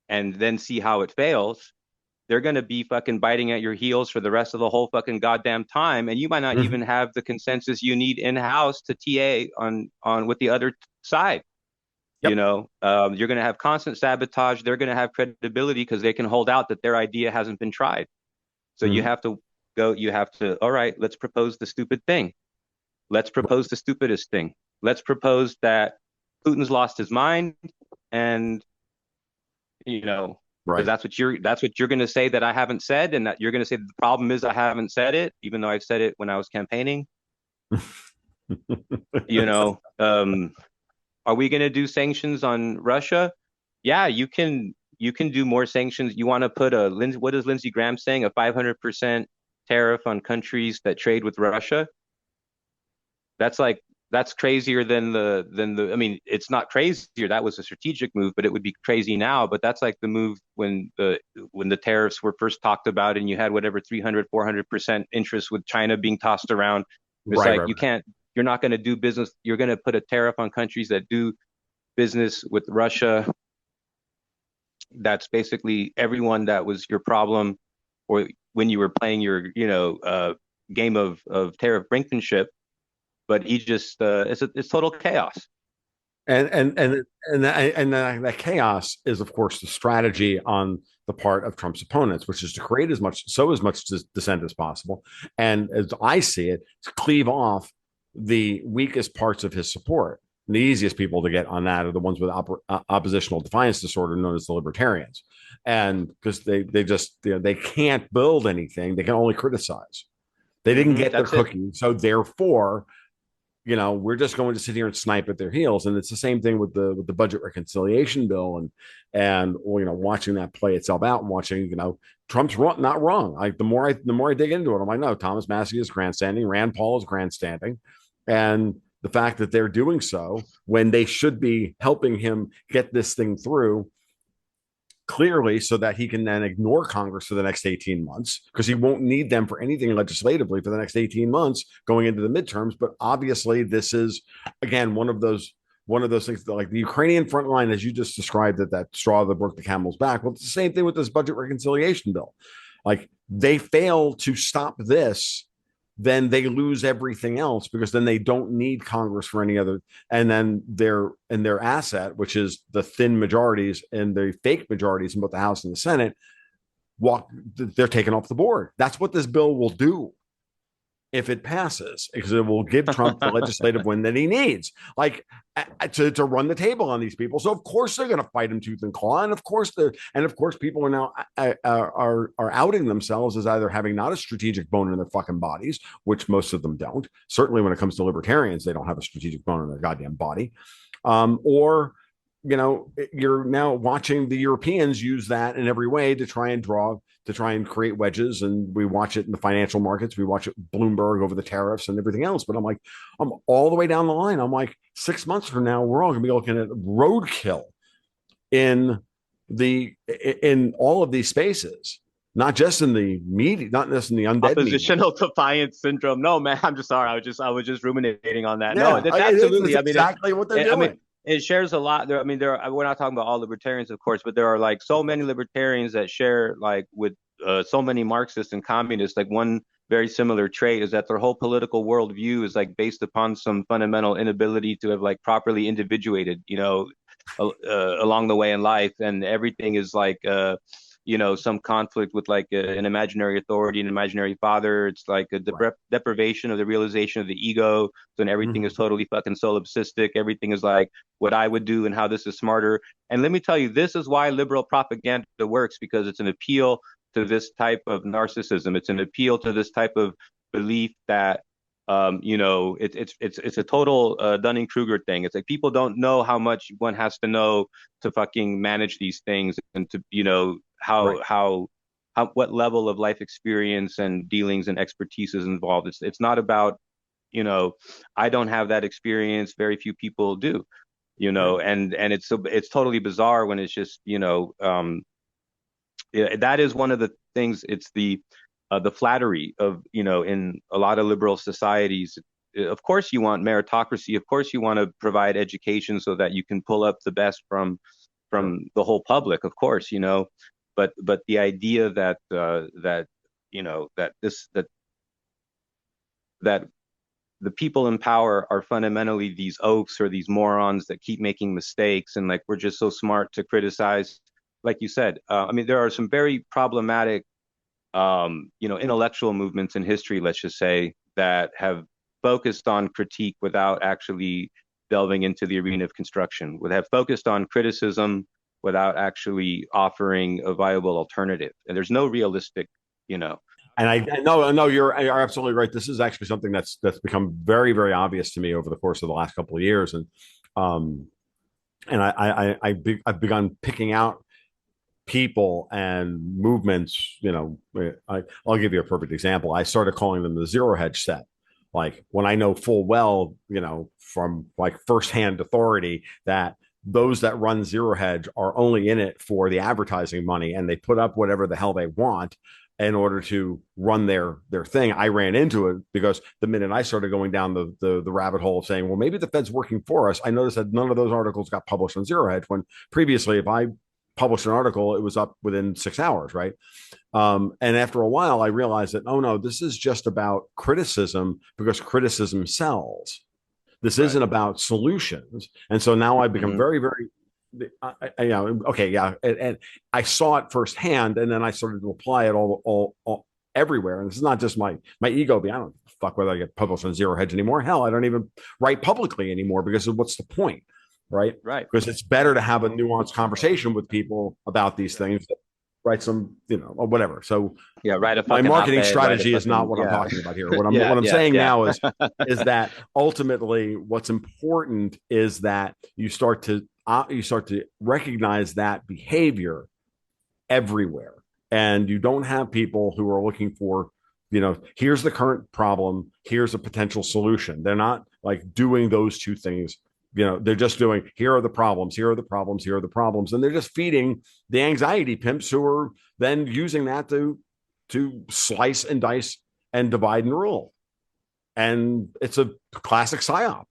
and then see how it fails, they're going to be fucking biting at your heels for the rest of the whole fucking goddamn time, and you might not even Hmm. have the consensus you need in house to TA on with the other side. Yep. You're going to have constant sabotage. They're going to have credibility because they can hold out that their idea hasn't been tried. So you Hmm. have to go. You have to. All right, let's propose the stupid thing. Let's propose the stupidest thing. Let's propose that Putin's lost his mind, and because Right. that's what you're going to say that I haven't said, and that you're going to say that the problem is I haven't said it, even though I've said it when I was campaigning. You know, are we going to do sanctions on Russia? Yeah, you can do more sanctions. You want to put what is Lindsey Graham saying? A 500% tariff on countries that trade with Russia? That's like that's crazier than the. I mean, it's not crazier. That was a strategic move, but it would be crazy now. But that's like the move when the tariffs were first talked about, and you had whatever 300, 400% interest with China being tossed around. It's Right. like Right. you can't. You're not going to do business. You're going to put a tariff on countries that do business with Russia. That's basically everyone that was your problem, or when you were playing your game of tariff brinkmanship. But he just it's total chaos. And that chaos is, of course, the strategy on the part of Trump's opponents, which is to create as much dissent as possible, and as I see it, to cleave off the weakest parts of his support. And the easiest people to get on that are the ones with oppositional defiance disorder, known as the libertarians, and because they just they can't build anything, they can only criticize. They didn't get their That's it. cookie, so therefore we're just going to sit here and snipe at their heels. And it's the same thing with the budget reconciliation bill and watching that play itself out and watching Trump's not wrong. Like the more I dig into it, I'm like, no, Thomas Massie is grandstanding, Rand Paul is grandstanding, and the fact that they're doing so when they should be helping him get this thing through clearly, so that he can then ignore Congress for the next 18 months, because he won't need them for anything legislatively for the next 18 months going into the midterms. But obviously, this is, again, one of those things that, like the Ukrainian front line, as you just described, that straw that broke the camel's back. Well, it's the same thing with this budget reconciliation bill. Like, they fail to stop this, then they lose everything else, because then they don't need Congress for any other. And then their asset, which is the thin majorities and the fake majorities in both the House and the Senate, they're taken off the board. That's what this bill will do if it passes, because it will give Trump the legislative win that he needs, like, to run the table on these people. So of course they're going to fight him tooth and claw, and of course people are now are outing themselves as either having not a strategic bone in their fucking bodies, which most of them don't. Certainly when it comes to libertarians, they don't have a strategic bone in their goddamn body, or you're now watching the Europeans use that in every way to try and create wedges. And we watch it in the financial markets. We watch it Bloomberg over the tariffs and everything else. But I'm all the way down the line. I'm like, 6 months from now, we're all going to be looking at roadkill in all of these spaces, not just in the media, not just in the undead oppositional media. defiance syndrome. No, man, I'm just sorry. I was just ruminating on that. Yeah, No, that's absolutely. it's exactly what they're doing. It shares a lot. We're not talking about all libertarians, of course, but there are like so many libertarians that share like with so many Marxists and communists. Like one very similar trait is that their whole political worldview is like based upon some fundamental inability to have like properly individuated, along the way in life, and everything is like some conflict with like an imaginary authority, an imaginary father. It's like a deprivation of the realization of the ego. So then everything is totally fucking solipsistic. Everything is like what I would do and how this is smarter. And let me tell you, this is why liberal propaganda works, because it's an appeal to this type of narcissism. It's an appeal to this type of belief that it's a total Dunning-Kruger thing. It's like people don't know how much one has to know to fucking manage these things, and to how what level of life experience and dealings and expertise is involved. It's not about I don't have that experience. Very few people do, and it's totally bizarre when it's just that is one of the things. It's the flattery of in a lot of liberal societies. Of course you want meritocracy, of course you want to provide education so that you can pull up the best from the whole public, of course, but the idea that that the people in power are fundamentally these oafs or these morons that keep making mistakes, and like we're just so smart to criticize, like you said. There are some very problematic intellectual movements in history, let's just say, that have focused on critique without actually delving into the arena of construction, would have focused on criticism without actually offering a viable alternative. And there's no realistic. And I no, you're absolutely right. This is actually something that's become very, very obvious to me over the course of the last couple of years, and I've begun picking out people and movements. I'll give you a perfect example. I started calling them the zero hedge set. Like, when I know full well, from like firsthand authority, that those that run zero hedge are only in it for the advertising money, and they put up whatever the hell they want in order to run their thing. I ran into it because the minute I started going down the rabbit hole of saying, well, maybe the Fed's working for us, I noticed that none of those articles got published on zero hedge, when previously, if I published an article, it was up within 6 hours, right? And after a while, I realized that, oh no, this is just about criticism, because criticism sells. This isn't about solutions. And so now I've become very, very, okay, yeah. And I saw it firsthand, and then I started to apply it all everywhere. And this is not just my ego. I don't fuck whether I get published on zero hedge anymore. Hell, I don't even write publicly anymore, because what's the point? Right. Because it's better to have a nuanced conversation with people about these things. Write some, or whatever. So my marketing strategy is not what I'm talking about here. What I'm saying now is that ultimately what's important is that you start to recognize that behavior everywhere, and you don't have people who are looking for, here's the current problem, here's a potential solution. They're not like doing those two things They're just doing, here are the problems, here are the problems, here are the problems, and they're just feeding the anxiety pimps who are then using that to slice and dice and divide and rule. And it's a classic psyop.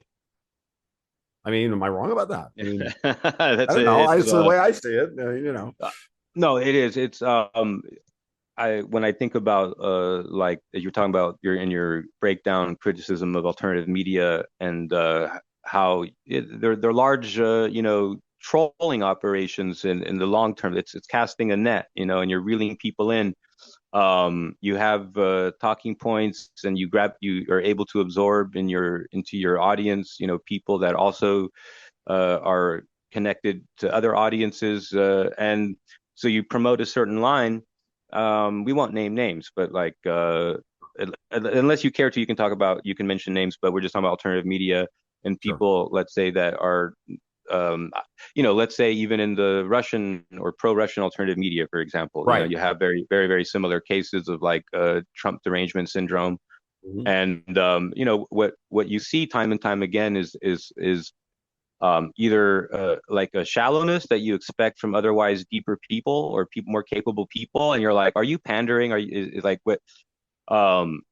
I mean, am I wrong about that? I mean, I That's don't it. know. It's the way I see it. Uh, no, it is. It's I when I think about like you're talking about your breakdown criticism of alternative media and how they're large trolling operations in the long term. It's casting a net, and you're reeling people in. You have talking points, and you are able to absorb into your audience, people that also are connected to other audiences, and so you promote a certain line. We won't name names, but like unless you care to, you can mention names, but we're just talking about alternative media and Sure. people, let's say, that are let's say even in the Russian or pro-Russian alternative media, for example, Right. you have very, very, very similar cases of like Trump derangement syndrome. Mhm. And what you see time and time again is either like a shallowness that you expect from otherwise deeper people or people more capable people, and you're like, are you pandering? Are you like what? Um,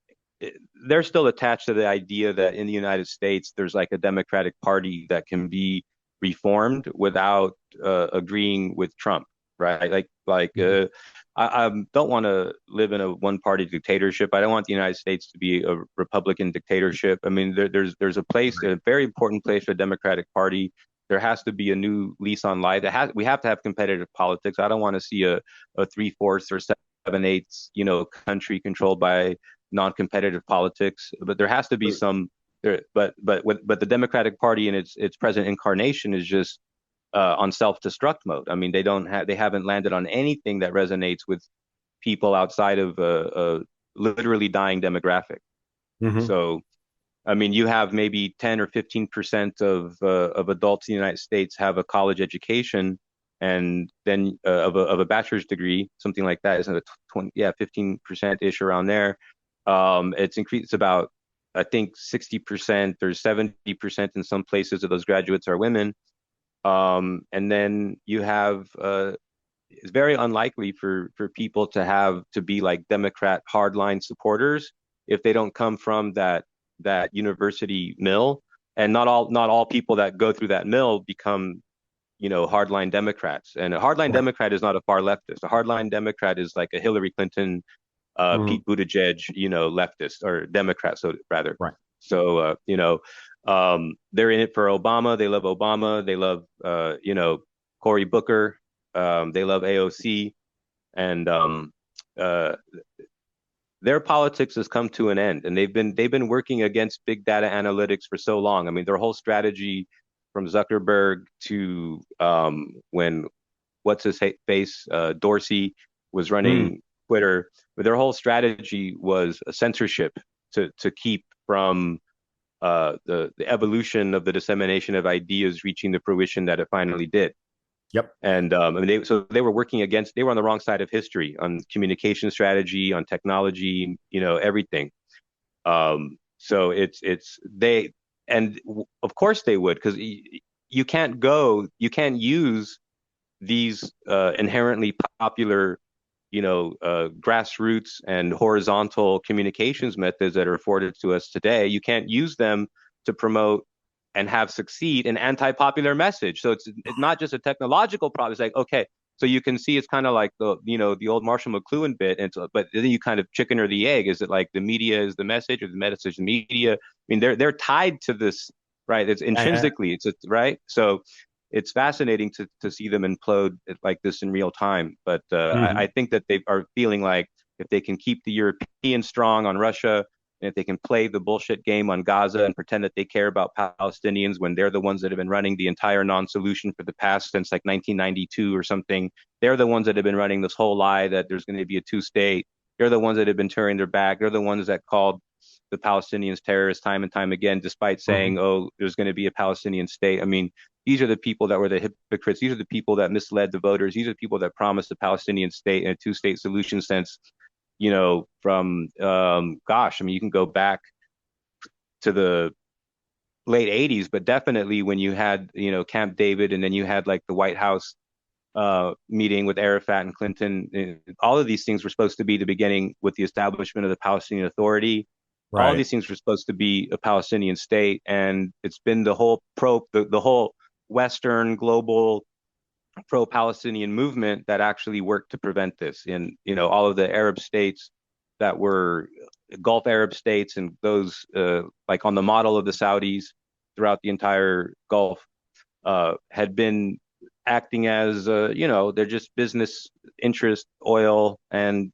they're still attached to the idea that in the United States there's like a Democratic Party that can be reformed without agreeing with Trump, right? Mhm. I don't want to live in a one-party dictatorship. I don't want the United States to be a Republican dictatorship. I mean, there's a place, Right. a very important place for the Democratic Party. There has to be a new lease on life. We have to have competitive politics. I don't want to see a three-fourths or seven-eighths, country controlled by non-competitive politics. But there has to be some there. But the Democratic Party in its present incarnation is just on self-destruct mode. I mean, they haven't landed on anything that resonates with people outside of a literally dying demographic. Mhm. So, I mean, you have maybe 10 or 15% of adults in the United States have a college education, and then of a bachelor's degree, something like that, isn't it? 20, yeah, 15% ish around there. It's increased. It's about, I think, 60% or 70% in some places of those graduates are women. And then you have it's very unlikely for people to be like Democrat hardline supporters if they don't come from that university mill. And not all people that go through that mill become hardline Democrats. And a hardline Right. Democrat is not a far leftist. A hardline Democrat is like a Hillary Clinton, Mhm. Pete Buttigieg, leftist or Democrat, so rather. Right. So they're in it for Obama. They love Obama. They love Cory Booker. They love AOC, and uh, their politics has come to an end, and they've been working against big data analytics for so long. I mean, their whole strategy from Zuckerberg to when what's his face Dorsey was Mm. running Twitter, but their whole strategy was censorship to keep from the evolution of the dissemination of ideas reaching the fruition that it finally did. Yep. And I mean, they were working against. They were on the wrong side of history on communication strategy, on technology, everything. So it's they, and of course they would, because you can't use these inherently popular, grassroots and horizontal communications methods that are afforded to us today. You can't use them to promote and have succeed an anti-popular message. So it's not just a technological problem. It's like, okay, so you can see it's kind of like the old Marshall McLuhan bit, and so, but then you kind of chicken or the egg. Is it like the media is the message, or the message is the media? I mean, they're tied to this, right? It's I, intrinsically, right. So it's fascinating to see them implode like this in real time. But I mhm. think that they are feeling like if they can keep the Europeans strong on Russia, and if they can play the bullshit game on Gaza and pretend that they care about Palestinians when they're the ones that have been running the entire non-solution for the past since like 1992 or something, they're the ones that have been running this whole lie that there's going to be a two-state. They're the ones that have been turning their back. They're the ones that called the Palestinians terrorists time and time again, despite saying, Mhm. "Oh, there's going to be a Palestinian state." I mean, these are the people that were the hypocrites. These are the people that misled the voters. These are the people that promised a Palestinian state and a two-state solution since, from gosh, I mean, you can go back to the late 80s, but definitely when you had, Camp David, and then you had like the White House meeting with Arafat and Clinton. All of these things were supposed to be the beginning with the establishment of the Palestinian Authority. All of Right. these things were supposed to be a Palestinian state, and it's been the whole Western global pro-Palestinian movement that actually worked to prevent this. In all of the Arab states that were Gulf Arab states, and those like on the model of the Saudis throughout the entire Gulf, had been acting as they're just business interest oil, and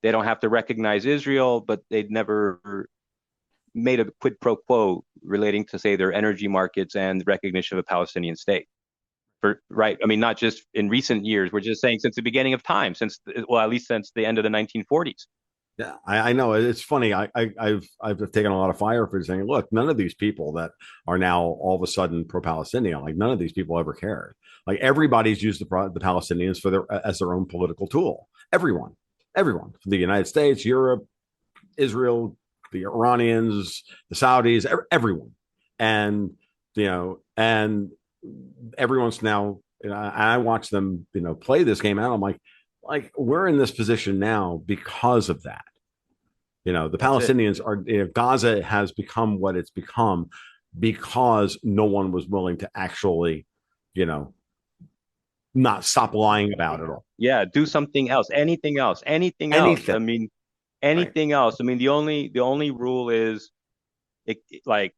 they don't have to recognize Israel, but they'd never made a quid pro quo relating to, say, their energy markets and recognition of a Palestinian state. Right. I mean, not just in recent years. We're just saying since the beginning of time, well, at least since the end of the 1940s. Yeah, I know it's funny. I've taken a lot of fire for saying, look, none of these people that are now all of a sudden pro-Palestinian, like none of these people ever cared. Like everybody's used the Palestinians for as their own political tool. Everyone, the United States, Europe, Israel, the Iranians, the Saudis, everyone, and and everyone's now. I watch them, play this game out. I'm like we're in this position now because of that. The That's it. Palestinians are, Gaza has become what it's become because no one was willing to actually, you know, not stop lying about it all. Yeah, do something else, anything else, anything else. Anything. I mean, Right. anything else. I mean, the only rule is like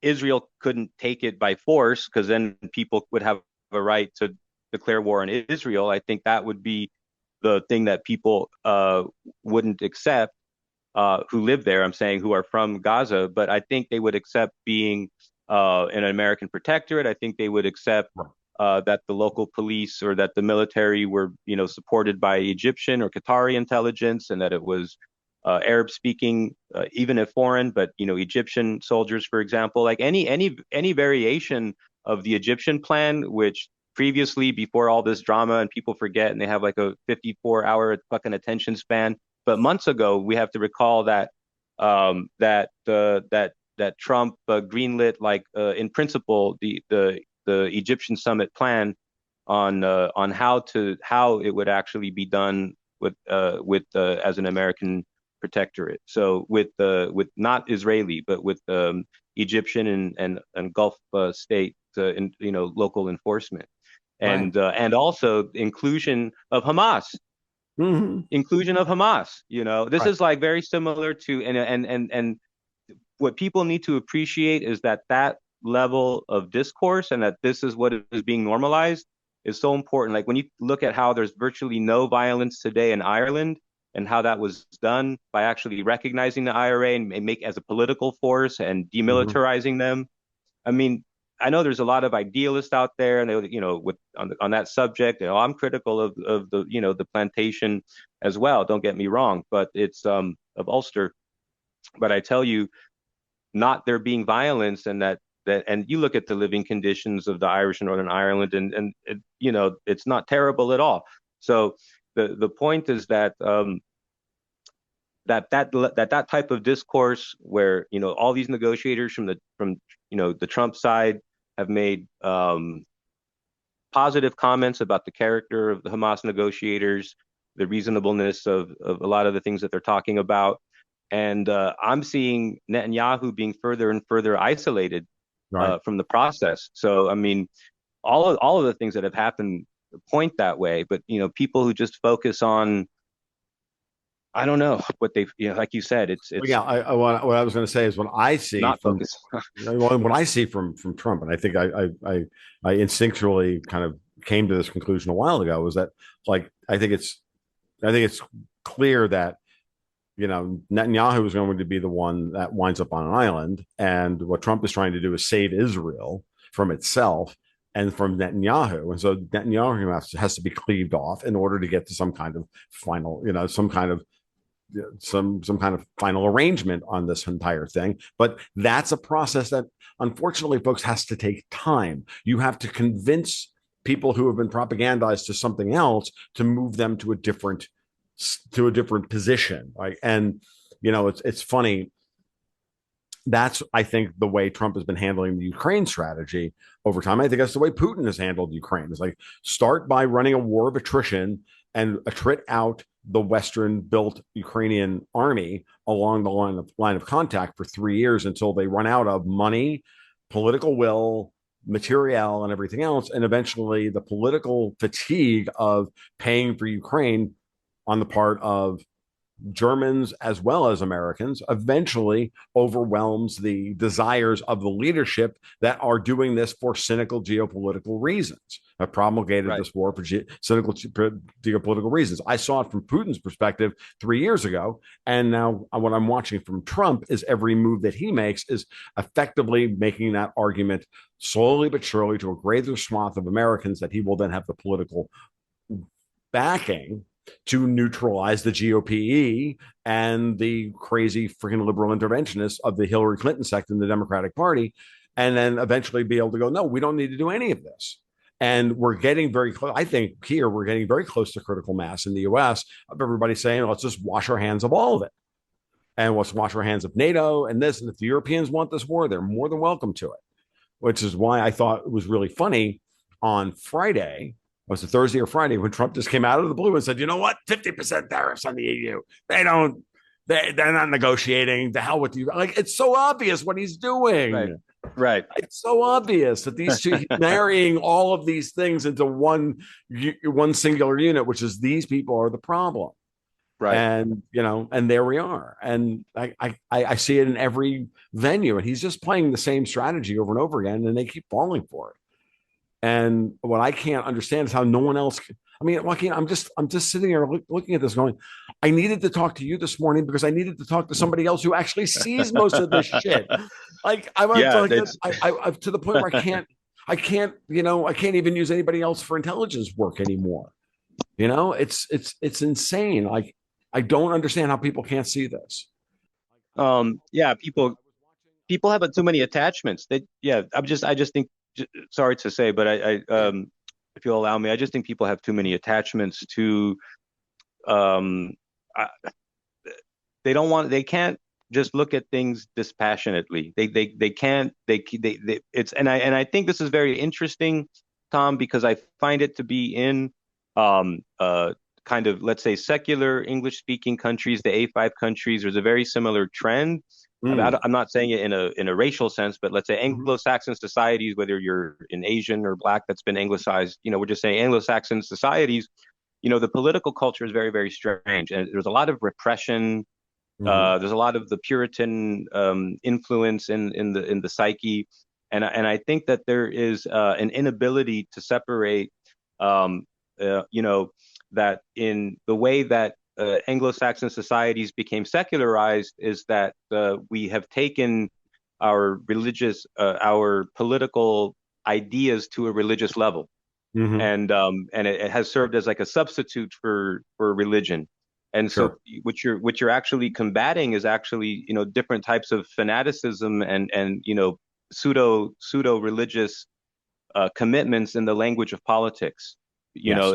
Israel couldn't take it by force, because then people would have a right to declare war on Israel. I think that would be the thing that people wouldn't accept, who live there. I'm saying who are from Gaza, but I think they would accept being an American protectorate. I think they would accept that the local police or that the military were, supported by Egyptian or Qatari intelligence, and that it was Arab speaking, even if foreign, but Egyptian soldiers, for example, like any variation of the Egyptian plan, which previously, before all this drama, and people forget, and they have like a 54-hour fucking attention span. But months ago, we have to recall that that Trump greenlit, like, in principle, the Egyptian summit plan on how it would actually be done with as an American protectorate. So with not Israeli, but with Egyptian and Gulf state, local enforcement, Right. and also Mm-hmm. inclusion of Hamas. This Right. is like very similar to, and what people need to appreciate is that level of discourse, and that this is what is being normalized, is so important. Like when you look at how there's virtually no violence today in Ireland, and how that was done by actually recognizing the IRA and make as a political force and Mm-hmm. demilitarizing them. I mean, I know there's a lot of idealists out there, and they, with on that subject. I'm critical of the plantation as well. Don't get me wrong, but it's of Ulster. But I tell you, not there being violence, and and you look at the living conditions of the Irish in Northern Ireland, and it's not terrible at all. So the point is that that type of discourse, where all these negotiators from the Trump side have made positive comments about the character of the Hamas negotiators, the reasonableness of a lot of the things that they're talking about. And I'm seeing Netanyahu being further and further isolated Right. from the process. So, I mean, all of the things that have happened point that way. But people who just focus on, I don't know what they, like you said, Well, it's yeah. What I was going to say is what I see not from focus. what I see from Trump, and I think I instinctually kind of came to this conclusion a while ago, was that, like, I think it's clear that Netanyahu is going to be the one that winds up on an island, and what Trump is trying to do is save Israel from itself and from Netanyahu, and so Netanyahu has to be cleaved off in order to get to some kind of final, some kind of final arrangement on this entire thing. But that's a process that, unfortunately, folks, has to take time. You have to convince people who have been propagandized to something else to move them to a different position, right? And it's funny. that's, I think, the way Trump has been handling the Ukraine strategy over time. I think that's the way Putin has handled Ukraine. It's like start by running a war of attrition and attrit out the Western built Ukrainian army along the line of contact for 3 years until they run out of money, political will, material, and everything else. And eventually the political fatigue of paying for Ukraine on the part of Germans as well as Americans eventually overwhelms the desires of the leadership that are doing this for cynical geopolitical reasons, have promulgated Right. this war for cynical geopolitical reasons. I saw it from Putin's perspective 3 years ago. And now what I'm watching from Trump is every move that he makes is effectively making that argument slowly but surely to a greater swath of Americans that he will then have the political backing to neutralize the GOP and the crazy freaking liberal interventionists of the Hillary Clinton sect in the Democratic Party, and then eventually be able to go, no, we don't need to do any of this. And we're getting very close. I think here we're getting very close to critical mass in the US of everybody saying, let's just wash our hands of all of it. And let's wash our hands of NATO and this. And if the Europeans want this war, they're more than welcome to it, which is why I thought it was really funny on Friday. Was it Thursday or Friday when Trump just came out of the blue and said, you know what, 50% tariffs on the EU. They don't, they're not negotiating. The hell with you. Like, it's so obvious what he's Right. doing. Right. It's so obvious that these two marrying all of these things into one singular unit, which is these people are the problem. Right. And and there we are. And I see it in every venue, and he's just playing the same strategy over and over again, and they keep falling for it. And what I can't understand is how no one else can. I mean, Joaquin, I'm just sitting here looking at this going, I needed to talk to you this morning because I needed to talk to somebody else who actually sees most of this shit. Like I'm Yeah, like I to the point where I can't even use anybody else for intelligence work anymore. It's insane. Like I don't understand how people can't see this. yeah, people have too many attachments. I just think, sorry to say, but if you'll allow me, I just think people have too many attachments to, um, I, they can't just look at things dispassionately. They can't, it's, and I think this is very interesting, Tom, because I find it to be in, um, uh, kind of, let's say, secular English speaking countries, the A5 countries, there's a very similar trend. Mm. I'm not saying it in a racial sense, but let's say Mhm. Anglo-Saxon societies, whether you're an Asian or black that's been anglicized, we're just saying Anglo-Saxon societies, the political culture is very, very strange. And there's a lot of repression. Mhm. There's a lot of the Puritan influence in the psyche. And I think that there is an inability to separate, um, you know, that in the way that Anglo-Saxon societies became secularized is that we have taken our political ideas to a religious level, Mhm. and it has served as like a substitute for religion. And so Sure. what you're actually combating is actually different types of fanaticism and pseudo religious commitments in the language of politics. Yes.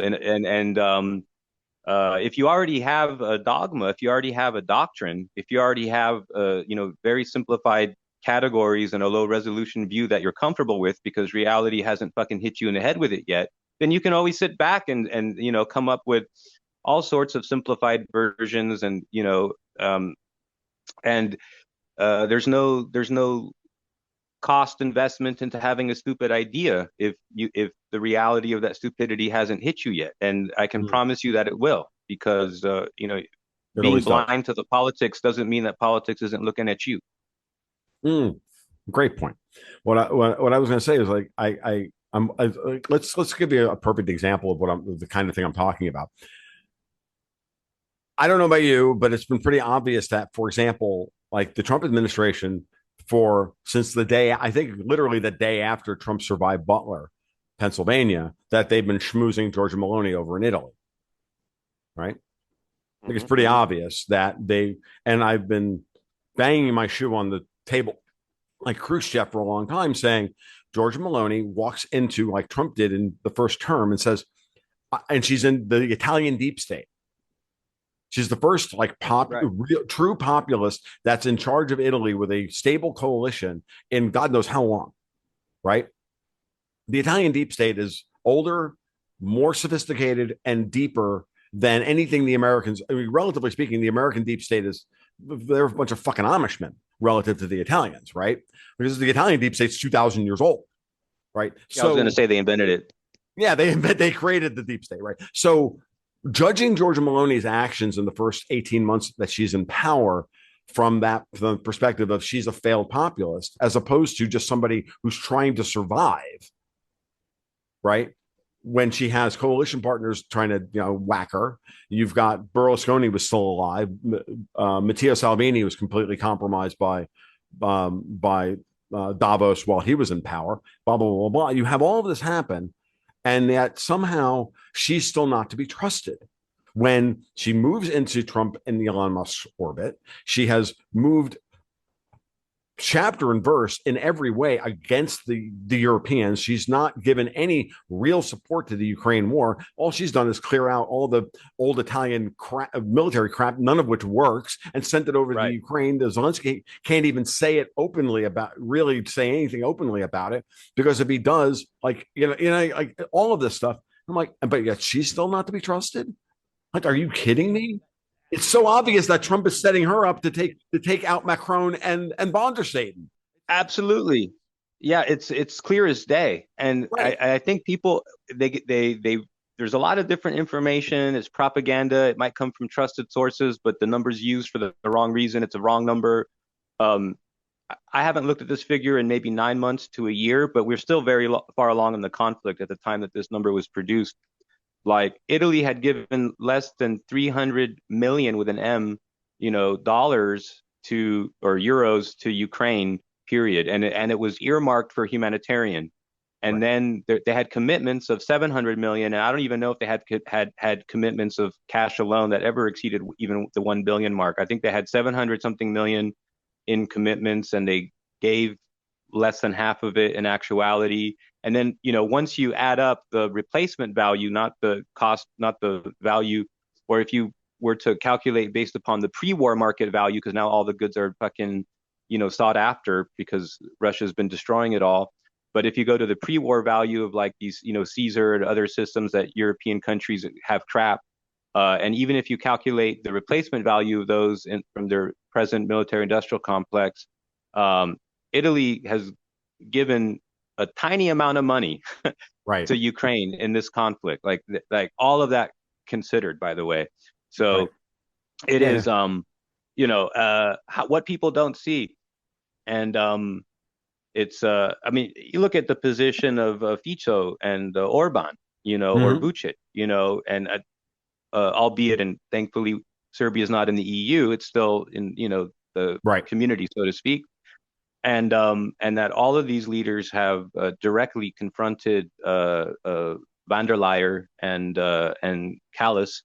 If you already have a dogma, if you already have a doctrine, if you already have very simplified categories and a low resolution view that you're comfortable with because reality hasn't fucking hit you in the head with it yet, then you can always sit back and come up with all sorts of simplified versions um, and there's no cost investment into having a stupid idea if the reality of that stupidity hasn't hit you yet. And I can Mm. promise you that it will, because It being always does. blind to the politics doesn't mean that politics isn't looking at you. Mm. Great point. What I was going to say is like let's give you a perfect example of the kind of thing I'm talking about. I don't know about you, but it's been pretty obvious that, for example, like the Trump administration, for since the day I think literally the day after Trump survived Butler, Pennsylvania, that they've been schmoozing Georgia Maloney over in Italy, right? I think it's Hmm. pretty Hmm. obvious that and I've been banging my shoe on the table like Khrushchev for a long time, saying Georgia Maloney walks into like Trump did in the first term and says, and she's in the Italian deep state. She's the first like Right. real, true populist that's in charge of Italy with a stable coalition in God knows how long, right? The Italian deep state is older, more sophisticated, and deeper than anything the Americans. I mean, relatively speaking, the American deep state is they're a bunch of fucking Amishmen relative to the Italians, right? Because the Italian deep state's 2,000 years old, right? Yeah, I was going to So say they invented it. yeah, they created the deep state, right? So judging Georgia Maloney's actions in the first 18 months that she's in power from the perspective of she's a failed populist as opposed to just somebody who's trying to survive, right? When she has coalition partners trying to whack her, you've got Berlusconi was still alive, Matteo Salvini was completely compromised by Davos while he was in power. Blah blah blah blah. You have all of this happen, and yet somehow she's still not to be trusted. When she moves into Trump and Elon Musk's orbit, she has moved chapter and verse in every way against the Europeans. She's not given any real support to the Ukraine war. All she's done is clear out all the old Italian military crap, none of which works, and sent it over to the Right. Ukraine. The Zelensky can't even say it openly about really say anything openly about it because if he does, like like all of this stuff, I'm like, but yet she's still not to be trusted. Like, are you kidding me? It's so obvious that Trump is setting her up to take out Macron and Bonderstaten. Absolutely. Yeah, it's clear as day. And Right. I think people they there's a lot of different information. It's propaganda. It might come from trusted sources, but the number's used for the wrong reason. It's a wrong number. Um, I haven't looked at this figure in maybe 9 months to a year, but we're still very far along in the conflict at the time that this number was produced. Like Italy had given less than 300 million with an M, dollars to or euros to Ukraine, period. And it was earmarked for humanitarian. And Right. then they had commitments of 700 million. And I don't even know if they had commitments of cash alone that ever exceeded even the 1 billion mark. I think they had 700 something million in commitments and they gave less than half of it in actuality. And then, once you add up the replacement value, not the cost, not the value, or if you were to calculate based upon the pre-war market value, because now all the goods are fucking, sought after because Russia's been destroying it all. But if you go to the pre-war value of like these, Caesar and other systems that European countries have trapped, and even if you calculate the replacement value of those from their present military-industrial complex, um, Italy has given a tiny amount of money Right. to Ukraine in this conflict, like all of that considered, by the way. Right. So it Yeah. is, what people don't see, and it's, I mean, you look at the position of Fico and Orban, or Mm-hmm. Vucic, and albeit, and thankfully Serbia is not in the EU, it's still in, the Right. community, so to speak. And that all of these leaders have directly confronted van der Leyen and Callas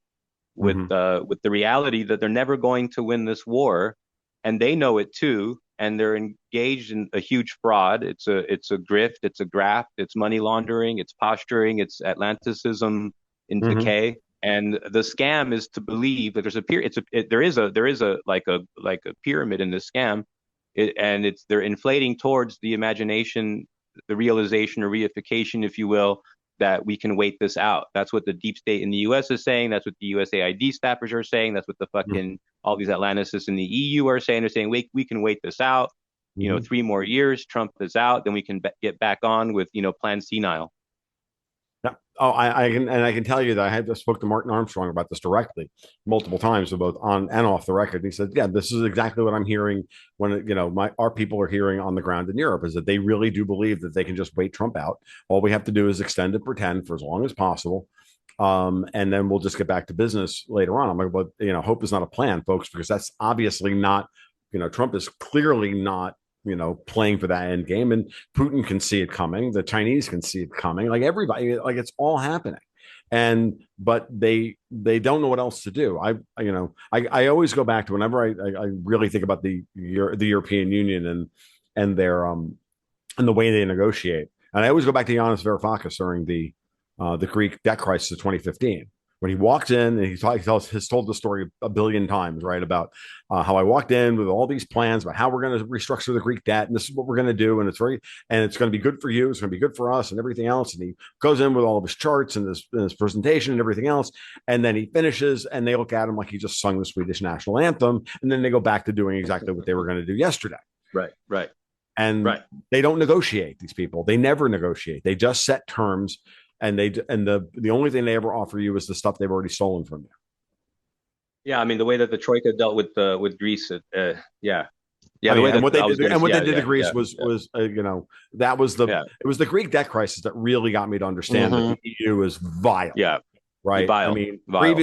Mm-hmm. with the reality that they're never going to win this war, and they know it too, and they're engaged in a huge fraud. It's a grift, it's a graft, it's money laundering, it's posturing, it's Atlanticism in Mm-hmm. decay. And the scam is to believe that there is a like a pyramid in this scam, and they're inflating towards the imagination, the realization or reification, if you will, that we can wait this out. That's what the deep state in the U.S. is saying. That's what the USAID staffers are saying. That's what the fucking all these Atlanticists in the EU are saying. They're saying we can wait this out. Mm-hmm. 3 more years, Trump is out, then we can get back on with Plan Senile. Yeah. Oh, I can tell you that I had just spoke to Martin Armstrong about this directly multiple times, both on and off the record. And he said, "Yeah, this is exactly what I'm hearing when our people are hearing on the ground in Europe is that they really do believe that they can just wait Trump out. All we have to do is extend and pretend for as long as possible, and then we'll just get back to business later on." I'm like, "But hope is not a plan, folks, because that's obviously not. Trump is clearly not." Playing for that end game. And Putin can see it coming. The Chinese can see it coming. Like everybody, like it's all happening. But they don't know what else to do. I always go back to whenever I really think about the European Union and their and the way they negotiate. And I always go back to Yanis Varoufakis during the Greek debt crisis of 2015, when he walked in, and has told the story a billion times, right? About how I walked in with all these plans about how we're going to restructure the Greek debt, and this is what we're going to do, and it's going to be good for you, it's going to be good for us, and everything else. And he goes in with all of his charts and his presentation and everything else, and then he finishes, and they look at him like he just sung the Swedish national anthem, and then they go back to doing exactly what they were going to do yesterday. Right, right, And right. they don't negotiate. These people, they never negotiate. They just set terms, and the only thing they ever offer you is the stuff they've already stolen from you. Yeah, I mean the way that the Troika dealt with Greece, yeah, yeah, I the mean, way that I was going to, what they yeah, did to yeah, Greece yeah, was yeah, that was yeah, it was the Greek debt crisis that really got me to understand that hmm the EU is vile, yeah, right? I vile, mean, vile.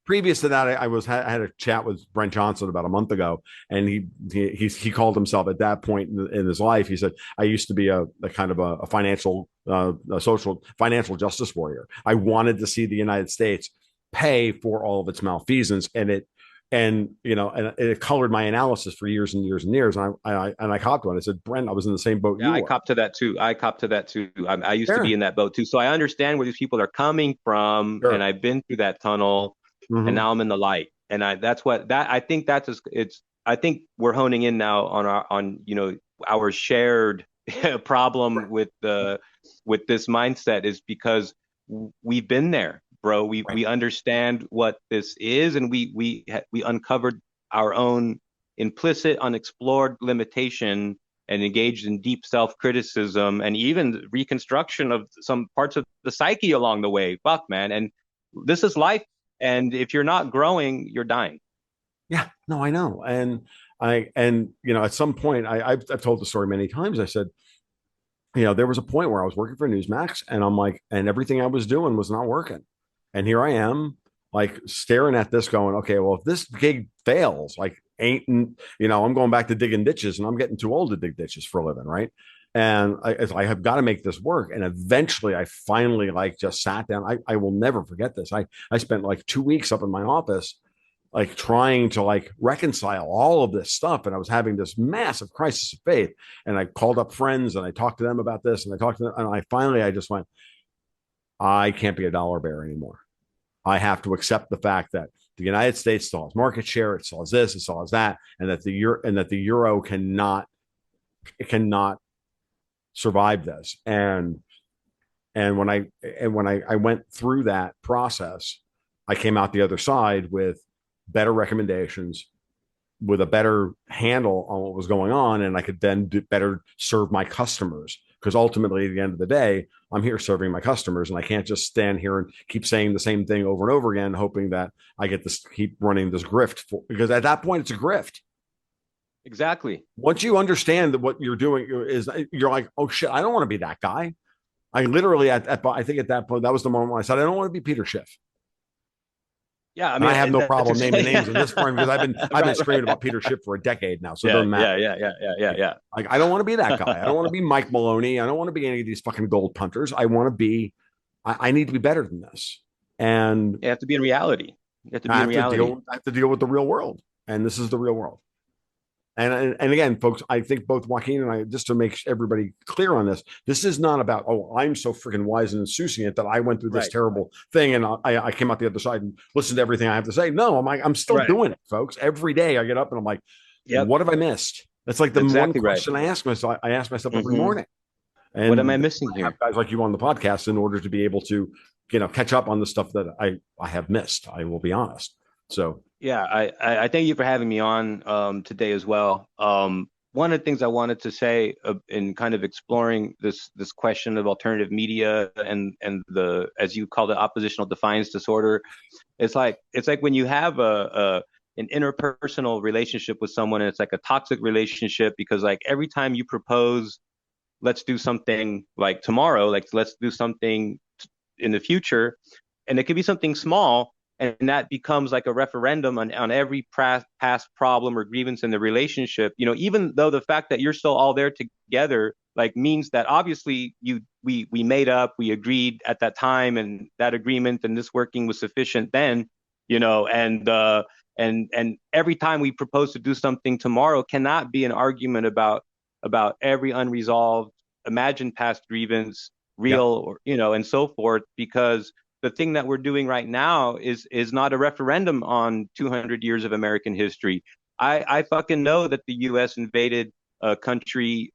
previous to that, I had a chat with Brent Johnson about a month ago, and he called himself at that point in his life. He said, "I used to be a kind of a financial, a social financial justice warrior. I wanted to see the United States pay for all of its malfeasance, and it colored my analysis for years and years and years. And I copped to it. I said, Brent, I was in the same boat Yeah, you I were. cop to that too. I cop to that too. I used to be Sure, in that boat too, so I understand where these people are coming from, and sure. I've been through that tunnel, and Mm-hmm. now I'm in the light. And that's what that I think it's. I think we're honing in now on our shared problem with this mindset is because we've been there, bro. We Right. we understand what this is, and we uncovered our own implicit, unexplored limitation and engaged in deep self-criticism and even reconstruction of some parts of the psyche along the way. Fuck, man. And this is life. And if you're not growing, you're dying. Yeah. No, I know. At some point, I've told the story many times. I said, there was a point where I was working for Newsmax, and I'm like, and everything I was doing was not working. And here I am, like staring at this, going, okay, well, if this gig fails, like, I'm going back to digging ditches, and I'm getting too old to dig ditches for a living, right? And I have got to make this work. And eventually, I finally like just sat down. I will never forget this. I spent like 2 weeks up in my office, like trying to like reconcile all of this stuff, and I was having this massive crisis of faith. And I called up friends, and I talked to them about this, and I talked to them, and I just went, I can't be a dollar bear anymore. I have to accept the fact that the United States still has market share, it still has this, it still has that, and that the euro cannot survive this. And when I went through that process, I came out the other side with better recommendations, with a better handle on what was going on, and I could then better serve my customers. Because ultimately, at the end of the day, I'm here serving my customers, and I can't just stand here and keep saying the same thing over and over again, hoping that I get this keep running this grift. Because at that point, it's a grift. Exactly. Once you understand that what you're doing is, you're like, oh shit, I don't want to be that guy. I literally I think at that point, that was the moment when I said, I don't want to be Peter Schiff. Yeah, I And I mean have no that's problem naming exactly names in this forum, because I've been right, screaming right. about Peter Schiff for a decade now, so it Yeah, doesn't yeah, matter. yeah, yeah, yeah, yeah, yeah. Like, I don't want to be that guy. I don't want to be Mike Maloney. I don't want to be any of these fucking gold punters. I want to be. I need to be better than this, and You have to be in reality. You have to be I in have to reality. deal. I have to deal with the real world, and this is the real world. And again, folks, I think both Joaquin and I, just to make everybody clear on this, this is not about, oh, I'm so freaking wise and insouciant that I went through this Right, terrible thing, and I came out the other side and listened to everything I have to say. No, I'm still right. doing it, folks. Every day I get up and I'm like, Yep, what have I missed? That's like the one exactly right. question I ask myself. I ask myself every hmm morning. What am I And missing I have here? guys like you on the podcast in order to be able to, catch up on the stuff that I have missed. I will be honest. So Yeah, I thank you for having me on today as well. One of the things I wanted to say in kind of exploring this question of alternative media and the, as you call it, oppositional defiance disorder, it's like when you have an interpersonal relationship with someone, and it's like a toxic relationship because like every time you propose, let's do something like tomorrow, like let's do something in the future, and it could be something small, and that becomes like a referendum on every past problem or grievance in the relationship. Even though the fact that you're still all there together like means that obviously we made up, we agreed at that time, and that agreement and this working was sufficient then. And every time we propose to do something tomorrow cannot be an argument about every unresolved imagined past grievance, real, yeah, or and so forth, because the thing that we're doing right now is not a referendum on 200 years of American history. I fucking know that the U.S. invaded a country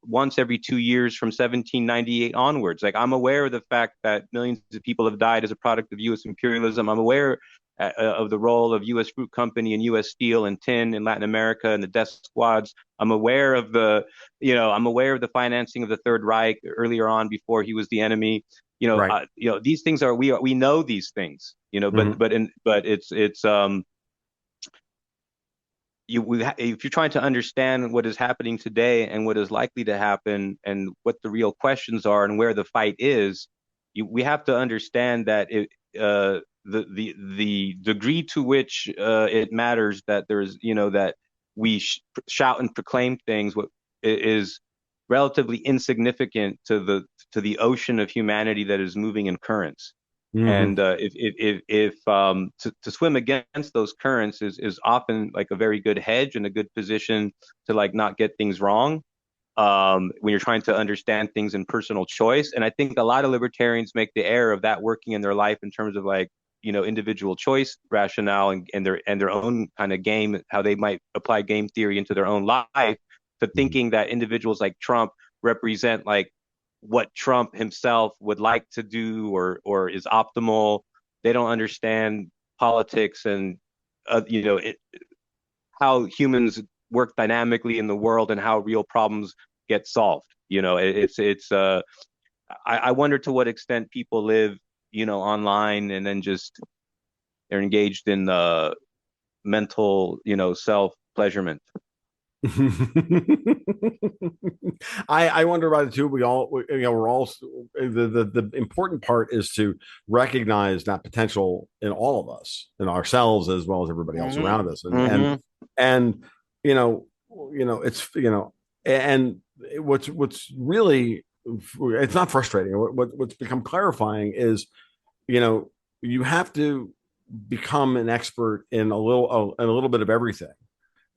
once every 2 years from 1798 onwards. Like, I'm aware of the fact that millions of people have died as a product of U.S. imperialism. I'm aware of the role of U.S. Fruit Company and U.S. Steel and Tin in Latin America and the death squads. I'm aware of I'm aware of the financing of the Third Reich earlier on before he was the enemy. Right. These things we know these things. Mm-hmm. But it's if you're trying to understand what is happening today and what is likely to happen and what the real questions are and where the fight is, we have to understand that the degree to which it matters that there's that we shout and proclaim things what is relatively insignificant to the ocean of humanity that is moving in currents. Mm-hmm. And if to swim against those currents is often like a very good hedge and a good position to like not get things wrong when you're trying to understand things in personal choice. And I think a lot of libertarians make the error of that working in their life in terms of like individual choice rationale and their own kind of game, how they might apply game theory into their own life, to thinking that individuals like Trump represent like what Trump himself would like to do or is optimal. They don't understand politics and how humans work dynamically in the world and how real problems get solved. I wonder to what extent people live online and then just they're engaged in the mental self pleasurement. I wonder about it too. We're all the important part is to recognize that potential in all of us, in ourselves as well as everybody else Mm-hmm. around us, and Mm-hmm. and you know it's and what's really, it's not frustrating. What's become clarifying is you know you have to become an expert in a little bit of everything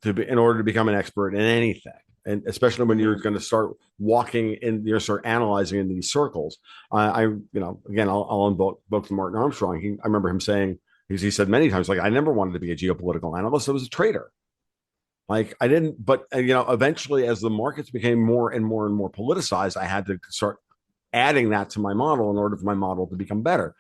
in order to become an expert in anything, and especially when you're Mm-hmm. going to start walking in, you're start analyzing in these circles. Again, I'll invoke Martin Armstrong. I remember him saying, he said many times, like, I never wanted to be a geopolitical analyst. I was a trader. Like, I didn't, but eventually, as the markets became more and more and more politicized, I had to start adding that to my model in order for my model to become better.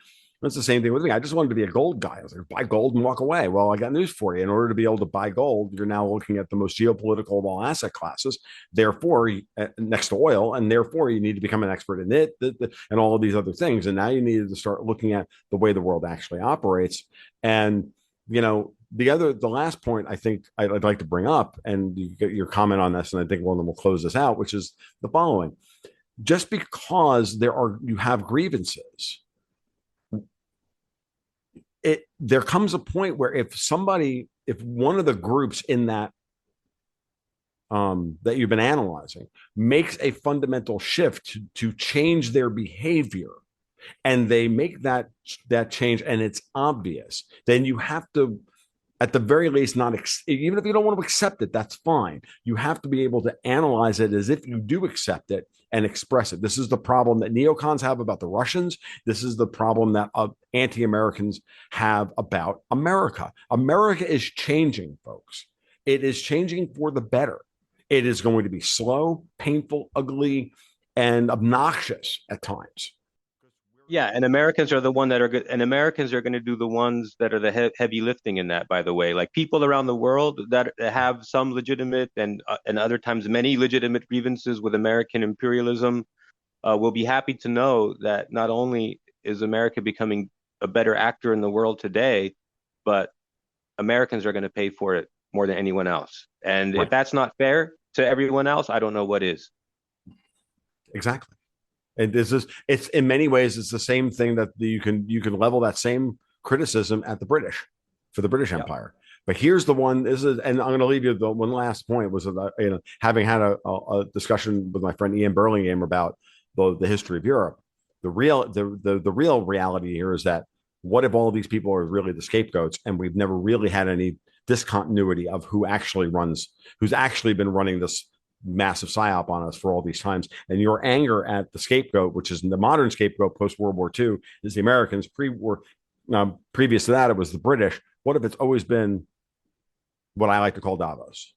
It's the same thing with me. I just wanted to be a gold guy. I was like, buy gold and walk away. Well, I got news for you. In order to be able to buy gold, you're now looking at the most geopolitical of all asset classes. Therefore, next to oil, and therefore you need to become an expert in it and all of these other things. And now you needed to start looking at the way the world actually operates. And the last point I think I'd like to bring up, and you get your comment on this, and I think one of them will close this out, which is the following: just because you have grievances, there comes a point where if one of the groups in that that you've been analyzing makes a fundamental shift to change their behavior, and they make that change and it's obvious, then you have to, at the very least, not even if you don't want to accept it, that's fine. You have to be able to analyze it as if you do accept it and express it. This is the problem that neocons have about the Russians. This is the problem that anti-Americans have about America. America is changing, folks. It is changing for the better. It is going to be slow, painful, ugly, and obnoxious at times. Yeah, and Americans are the one that are good, and Americans are going to do the ones that are the heavy lifting in that. By the way, like people around the world that have some legitimate and other times many legitimate grievances with American imperialism, will be happy to know that not only is America becoming a better actor in the world today, but Americans are going to pay for it more than anyone else. And if Right. that's not fair to everyone else, I don't know what is. Exactly. And it's in many ways, it's the same thing that you can level that same criticism at the British, for the British Yeah. Empire. But here's the one. And I'm going to leave you the one last point was that, having had a discussion with my friend Ian Burlingame about the history of Europe. The real reality here is that, what if all of these people are really the scapegoats, and we've never really had any discontinuity of who's actually been running massive psyop on us for all these times. And your anger at the scapegoat, which is the modern scapegoat post World War II, is the Americans. Previous to that, it was the British. What if it's always been what I like to call Davos?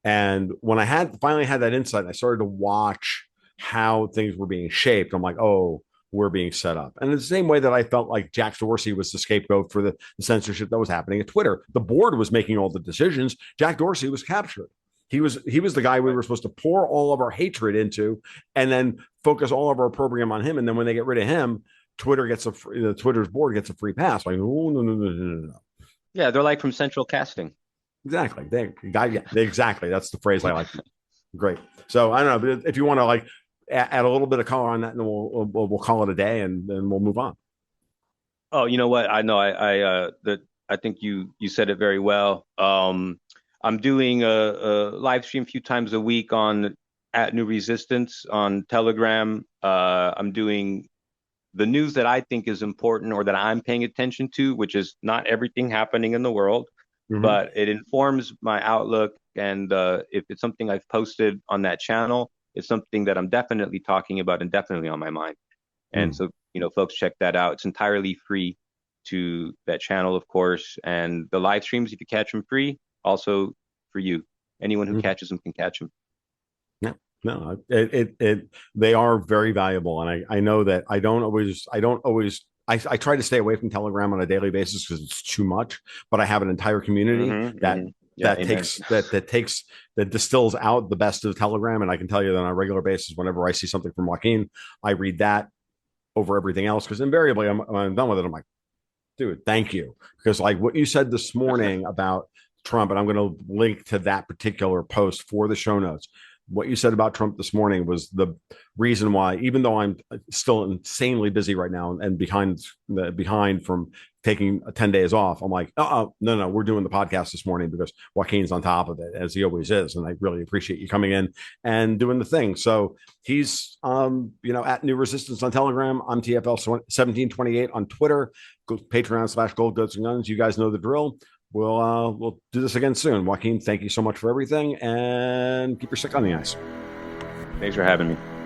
And when I had finally had that insight, I started to watch how things were being shaped. I'm like, oh, we're being set up. And in the same way that I felt like Jack Dorsey was the scapegoat for the censorship that was happening at Twitter. The board was making all the decisions. Jack Dorsey was captured. He was the guy we were supposed to pour all of our hatred into and then focus all of our program on him. And then when they get rid of him, Twitter's board gets a free pass. Like, oh, no, no, no, no, no, no. Yeah, they're like from central casting. Exactly. Exactly. That's the phrase I like. Great. So I don't know, but if you want to like add a little bit of color on that, and then we'll call it a day, and then we'll move on. Oh, you know what? I know I think you said it very well. I'm doing a live stream a few times a week on at New Resistance on Telegram. I'm doing the news that I think is important or that I'm paying attention to, which is not everything happening in the world, but it informs my outlook. And if it's something I've posted on that channel, it's something that I'm definitely talking about and definitely on my mind. And so, folks, check that out. It's entirely free to that channel, of course. And the live streams, if you catch them free, also for you. Anyone who catches them can catch them. Yeah. No, they are very valuable. And I know that I try to stay away from Telegram on a daily basis because it's too much, but I have an entire community that distills out the best of Telegram. And I can tell you that on a regular basis, whenever I see something from Xoaquin, I read that over everything else, because invariably I'm done with it. I'm like, dude, thank you. Because like what you said this morning about Trump, and I'm going to link to that particular post for the show notes. What you said about Trump this morning was the reason why, even though I'm still insanely busy right now and behind from taking 10 days off, I'm like, no, we're doing the podcast this morning because Xoaquin's on top of it, as he always is. And I really appreciate you coming in and doing the thing. So he's, at New Resistance on Telegram. I'm TFL 1728 on Twitter. Go Patreon/Gold Goats and Guns. You guys know the drill. We'll do this again soon. Xoaquin, thank you so much for everything, and keep your stick on the ice. Thanks for having me.